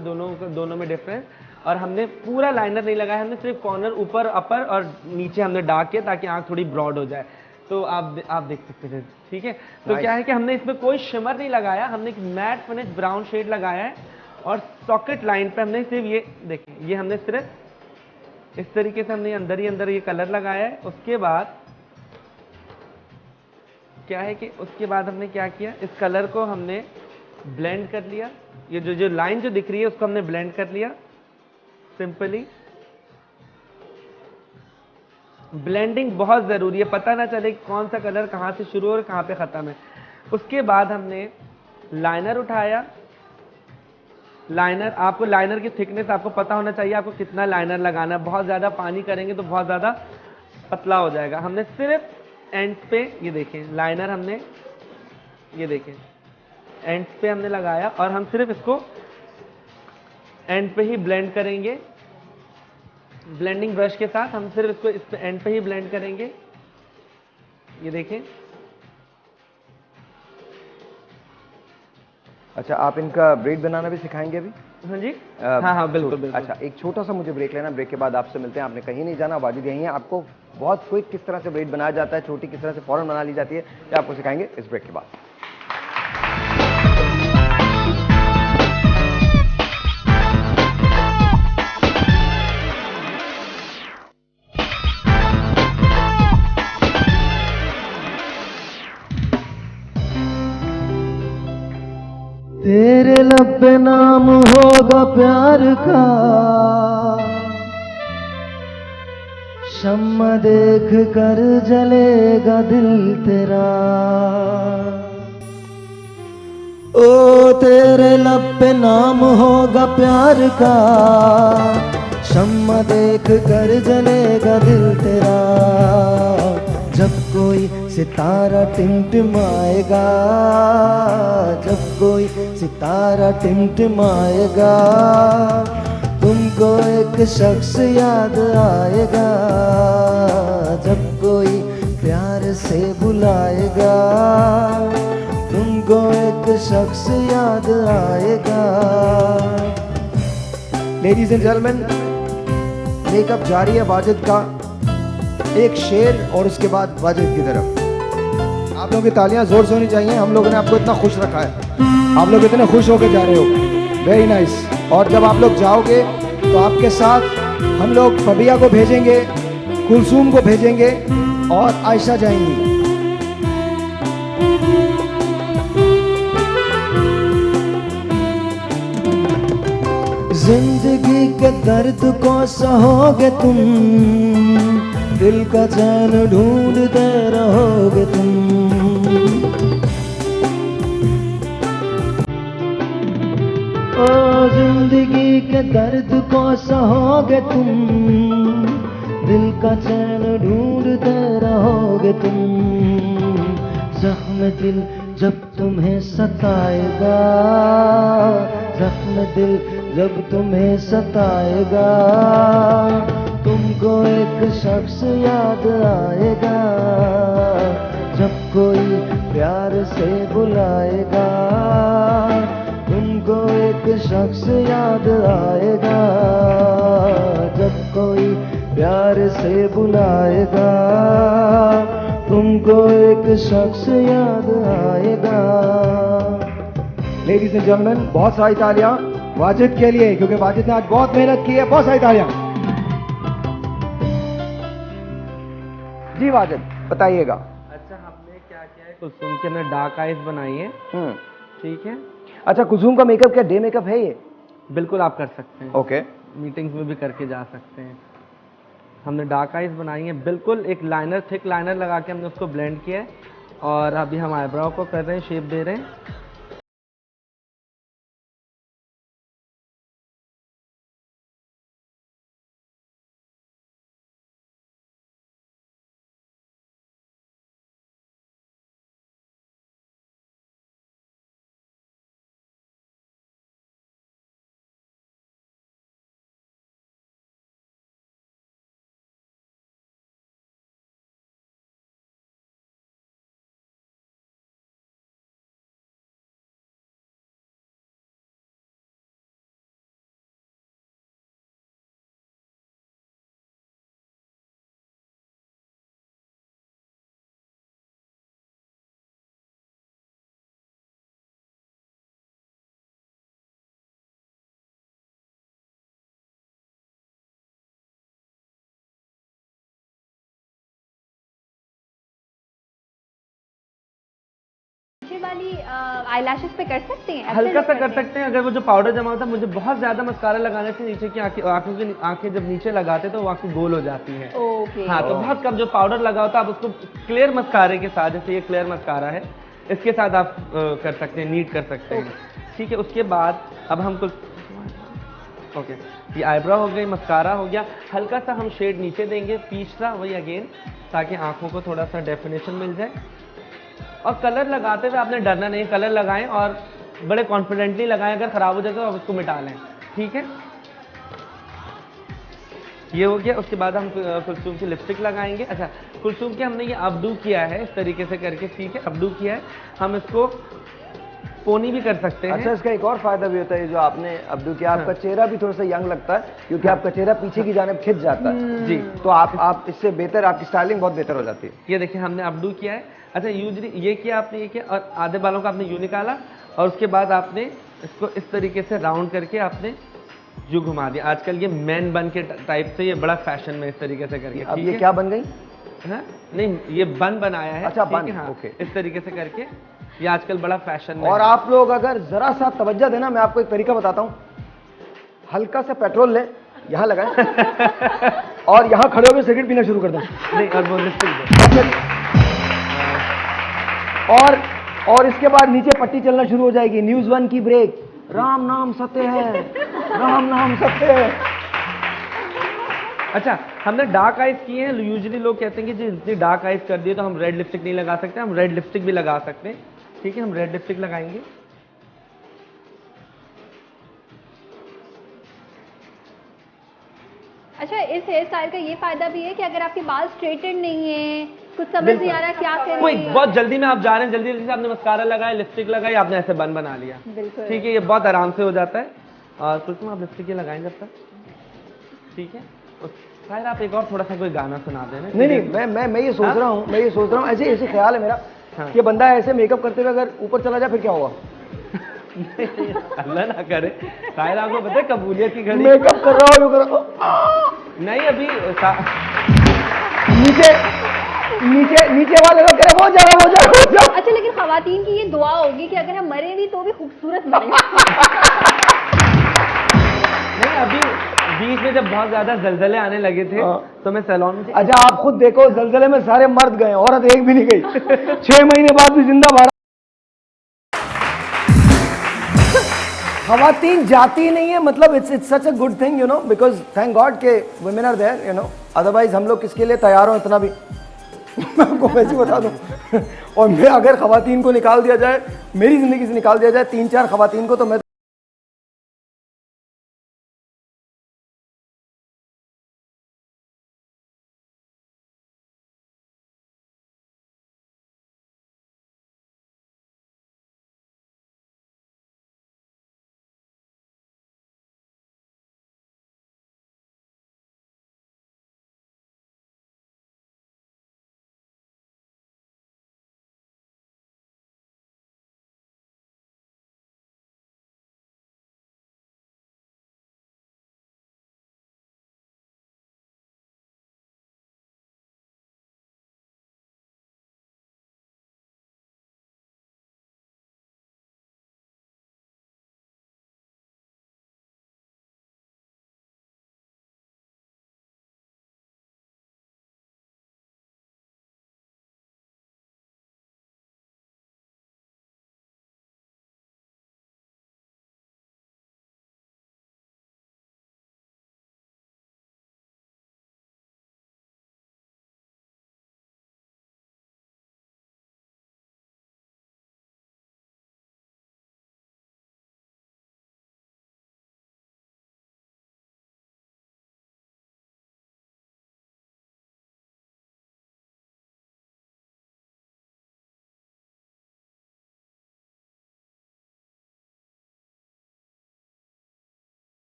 दोनों में डिफरेंस। और हमने पूरा लाइनर नहीं लगाया, हमने सिर्फ कॉर्नर, ऊपर, अपर और नीचे हमने डार्क किया ताकि आंख थोड़ी ब्रॉड हो जाए। तो आप देख सकते थे, ठीक है। तो क्या है कि हमने इसमें कोई शिमर नहीं लगाया, हमने एक मैट फिनिश ब्राउन शेड लगाया है। और सॉकेट लाइन पे हमने सिर्फ ये देखें, ये हमने सिर्फ इस तरीके से हमने अंदर ही अंदर ये कलर लगाया है। उसके बाद क्या है कि उसके बाद हमने क्या किया, इस कलर को हमने ब्लेंड कर लिया। ये जो लाइन जो दिख रही है उसको हमने ब्लेंड कर लिया सिंपली। ब्लेंडिंग बहुत जरूरी है, पता ना चले कौन सा कलर कहां से शुरू और कहां पे खत्म है। उसके बाद हमने लाइनर उठाया। लाइनर, आपको लाइनर की थिकनेस आपको पता होना चाहिए, आपको कितना लाइनर लगाना है। बहुत ज्यादा पानी करेंगे तो बहुत ज्यादा पतला हो जाएगा। हमने सिर्फ एंड पे, ये देखें लाइनर हमने, ये देखें एंड पे हमने लगाया और हम सिर्फ इसको एंड पे ही ब्लेंड करेंगे। ब्लेंडिंग ब्रश के साथ हम सिर्फ इसको इस एंड पे ही ब्लेंड करेंगे। ये देखें। अच्छा, आप इनका ब्रेड बनाना भी सिखाएंगे अभी? हाँ जी, हाँ बिल्कुल। अच्छा, एक छोटा सा मुझे ब्रेक लेना, ब्रेक के बाद आपसे मिलते हैं। आपने कहीं नहीं जाना, वाजिद यहीं है। आपको बहुत क्विक किस तरह से ब्रेड बनाया जाता है, छोटी किस तरह से फौरन बना ली जाती है, ये आपको सिखाएंगे इस ब्रेक के बाद। तेरे लब पे नाम होगा प्यार का, शम्मा देख कर जलेगा दिल तेरा। ओ तेरे लब पे नाम होगा प्यार का, शम्मा देख कर जलेगा दिल तेरा। जब कोई सितारा टिमटिमाएगा, जब कोई सितारा टिमटिमाएगा, तुमको एक शख्स याद आएगा। जब कोई प्यार से बुलाएगा, तुमको एक शख्स याद आएगा। लेडीज एंड जेंटलमैन, मेकअप जारी है वाजिद का, एक शेर और उसके बाद वाजिद की तरफ। आप लोगों की तालियां जोर से होनी चाहिए। हम लोगों ने आपको इतना खुश रखा है, आप लोग इतने खुश होकर जा रहे हो, वेरी नाइस। और जब आप लोग जाओगे तो आपके साथ हम लोग फबिया को भेजेंगे, कुलसूम को भेजेंगे, और आयशा जाएंगी। जिंदगी के दर्द को सहोगे तुम, दिल का चैन ढूंढते रहोगे तुम। ओ जिंदगी के दर्द को सहोगे तुम, दिल का चैन ढूंढते रहोगे तुम। जख्म दिल जब तुम्हें सताएगा, जख्म दिल जब तुम्हें सताएगा, तुमको एक शख्स याद आएगा, जब कोई प्यार से बुलाएगा, तुमको एक शख्स याद आएगा, जब कोई प्यार से बुलाएगा, तुमको एक शख्स याद आएगा। लेडीज एंड जेंटलमैन, बहुत सारी तालियां वाजिद के लिए, क्योंकि वाजिद ने आज बहुत मेहनत की है। बहुत सारी तालियां। जी वाजिद, बताइएगा। अच्छा, हमने क्या किया है, कुलसुम के अंदर डार्क आइज बनाई है। ठीक है। अच्छा, कुलसुम का मेकअप क्या डे मेकअप है ये? बिल्कुल आप कर सकते हैं। ओके। मीटिंग्स में भी करके जा सकते हैं। हमने डार्क आइज बनाई है, बिल्कुल एक लाइनर, थिक लाइनर लगा के हमने उसको ब्लेंड किया है। और अभी हम आईब्रो को कर रहे हैं, शेप दे रहे हैं। वाली आईलैशेस पे कर सकते हैं, हल्का सा कर सकते हैं। अगर वो जो पाउडर जमा होता है, मुझे बहुत ज्यादा मस्कारा लगाने से नीचे की आंखों की आंखें जब नीचे लगाते तो वो आंखें गोल हो जाती हैं। ओके। हाँ, तो बहुत कम जो पाउडर लगा होता है, आप उसको क्लियर मस्कारे के साथ, जैसे ये क्लियर मस्कारा है, इसके साथ आप कर सकते हैं, नीट कर सकते हैं। ठीक है। उसके बाद अब हम कुछ ओके, ये आईब्रो हो गई, मस्कारा हो गया। हल्का सा हम शेड नीचे देंगे, पीच सा, वही अगेन, ताकि आंखों को थोड़ा सा डेफिनेशन मिल जाए। और कलर लगाते हुए आपने डरना नहीं, कलर लगाएं और बड़े कॉन्फिडेंटली लगाएं। अगर ख़राब हो जाए तो आप उसको मिटा लें। ठीक है, ये हो गया। उसके बाद हम कुलसुम की लिपस्टिक लगाएंगे। अच्छा, कुलसुम के हमने ये अपडू किया है इस तरीके से करके। ठीक है, अपडू किया है। हम इसको पोनी भी कर सकते हैं। अच्छा, इसका एक और फायदा भी होता है, जो आपने अपडू किया, आपका चेहरा भी थोड़ा सा यंग लगता है, क्योंकि आपका चेहरा पीछे की जानिब खिंच जाता है। जी, तो आप इससे बेहतर, आपकी स्टाइलिंग बहुत बेहतर हो जाती है। ये देखिए, हमने अपडू किया है। अच्छा, यूजली ये किया आपने, ये किया, और आधे बालों का आपने यूं निकाला, और उसके बाद आपने इसको इस तरीके से राउंड करके आपने यूं घुमा दिया। आजकल ये मैन बन के टाइप से ये बड़ा फैशन में इस तरीके से करके। अब ये क्या बन गई? हाँ? नहीं, ये बन बनाया है। अच्छा, बन। हाँ, ओके। इस तरीके से करके ये आजकल बड़ा फैशन में। और आप लोग अगर जरा सा तवज्जो देना, मैं आपको एक तरीका बताता हूँ। हल्का सा पेट्रोल लें, यहाँ लगाएं और यहाँ खड़े होकर सिगरेट पीना शुरू कर दें। नहीं, और वो लिपस्टिक दो। और इसके बाद नीचे पट्टी चलना शुरू हो जाएगी। न्यूज़ 1 की ब्रेक। राम नाम सत्य है, राम नाम सत्य है। अच्छा, हमने डार्क आइज किए हैं। यूजुअली लोग कहते हैं कि जी इतनी डार्क आइज कर दिए तो हम रेड लिपस्टिक नहीं लगा सकते। हम रेड लिपस्टिक भी लगा सकते हैं। ठीक है, हम रेड लिपस्टिक लगाएंगे। अच्छा, इस हेयर स्टाइल का ये फायदा भी है कि अगर आपके बाल स्ट्रेटेड नहीं है, कुछ समझ नहीं आ रहा क्या करें, कोई बहुत जल्दी में आप जा रहे हैं, जल्दी जल्दी से आपने मस्कारा लगाया, लिपस्टिक लगाई, आपने ऐसे बन बना लिया। बिल्कुल। ठीक है, ये बहुत आराम से हो जाता है। और कुछ आप लिपस्टिक ये लगाएंगे जब तक। ठीक है, शायद आप एक और थोड़ा सा कोई गाना सुना देना। नहीं, मैं ये सोच रहा हूँ, ऐसे ख्याल है मेरा कि बंदा ऐसे मेकअप करते हुए अगर ऊपर चला जाए फिर क्या होगा? अल्लाह ना करे। शायद आपको पता है कबूलियत की घड़ी, मेकअप कर रहा हूँ नहीं, अभी नीचे वाले लोग कह रहे हो जाओ। अच्छा, लेकिन खवातीन की ये दुआ होगी कि अगर हम मरे भी तो भी खूबसूरत बने। नहीं, अभी बीच में जब बहुत ज्यादा जलजले आने लगे थे तो मैं सैलून में। अच्छा, आप खुद देखो, जलजले में सारे मर्द गए, औरत एक भी नहीं गई। 6 महीने बाद भी जिंदा भाड़ा। खवातीन जाती नहीं है, मतलब it's such a good thing, you know, because thank God के women are there, you know, otherwise हम लोग किसके लिए तैयार हो इतना भी। मैं आपको वैसे बता दूं। और मैं अगर खवातीन को निकाल दिया जाए, मेरी जिंदगी से निकाल दिया जाए 3-4 खवातीन को, तो मैं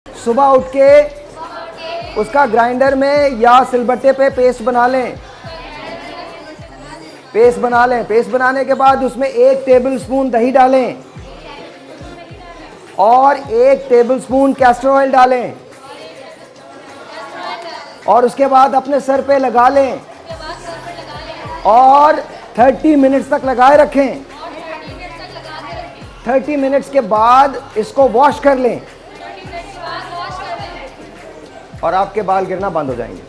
सुबह उठ के उसका ग्राइंडर में या सिलबट्टे पे पेस्ट बना लें। पेस्ट बना लें। पेस्ट बनाने के बाद उसमें 1 टेबलस्पून दही डालें और 1 टेबलस्पून कैस्टर ऑयल डालें और उसके बाद अपने सर पे लगा लें और 30 मिनट्स तक लगाए रखें। 30 मिनट्स के बाद इसको वॉश कर लें और आपके बाल गिरना बंद हो जाएंगे।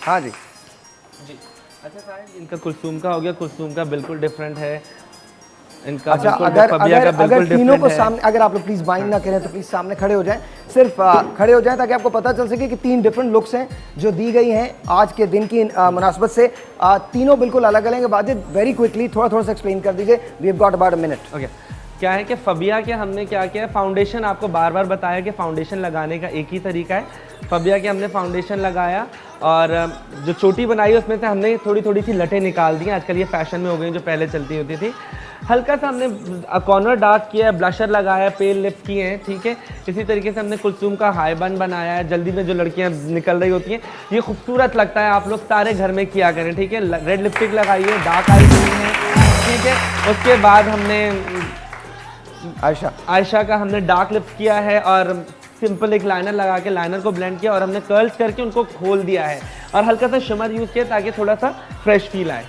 हाँ जी जी। अच्छा साहब, इनका कुलसूम का हो गया। कुलसूम का बिल्कुल डिफरेंट है इनका। अच्छा, अगर तीनों को सामने, अगर आप लोग प्लीज बाइंड ना करें तो प्लीज सामने खड़े हो जाएं। सिर्फ खड़े हो जाएं ताकि आपको पता चल सके कि 3 डिफरेंट लुक्स हैं जो दी गई हैं आज के दिन की मुनासबत से। तीनों बिल्कुल अलग अलग हैं। बाजिद, वेरी क्विकली थोड़ा सा एक्सप्लेन कर दीजिए। We have got about a minute. Okay, क्या है कि फबिया के हमने क्या किया, फाउंडेशन आपको बार बार बताया कि फाउंडेशन लगाने का एक ही तरीका है। फबिया के हमने फाउंडेशन लगाया और जो चोटी बनाई उसमें से हमने थोड़ी थोड़ी सी लटें निकाल दी। आजकल ये फैशन में हो गई जो पहले चलती होती थी। हल्का सा हमने कॉर्नर डार्क किया है, ब्लशर लगाया, पेल लिप्स किए हैं, ठीक है। इसी तरीके से हमने कुलसूम का हाई बन बनाया है। जल्दी में जो लड़कियां निकल रही होती हैं, ये खूबसूरत लगता है। आप लोग सारे घर में किया करें, ठीक है। रेड लिपस्टिक लगाइए, डार्क आई की है, ठीक है। उसके बाद हमने आयशा का हमने डार्क लिप्स किया है और सिंपल एक लाइनर लगा के लाइनर को ब्लेंड किया और हमने कर्ल्स करके उनको खोल दिया है और हल्का सा शिमर यूज़ किया ताकि थोड़ा सा फ्रेश फील आए।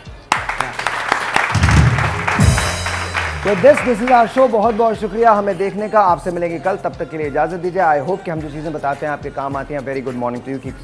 तो दिस इज आवर शो। बहुत बहुत शुक्रिया हमें देखने का। आपसे मिलेंगे कल, तब तक के लिए इजाज़त दीजिए। आई होप कि हम जो चीज़ें बताते हैं आपके काम आती हैं। Very good morning to you. Keep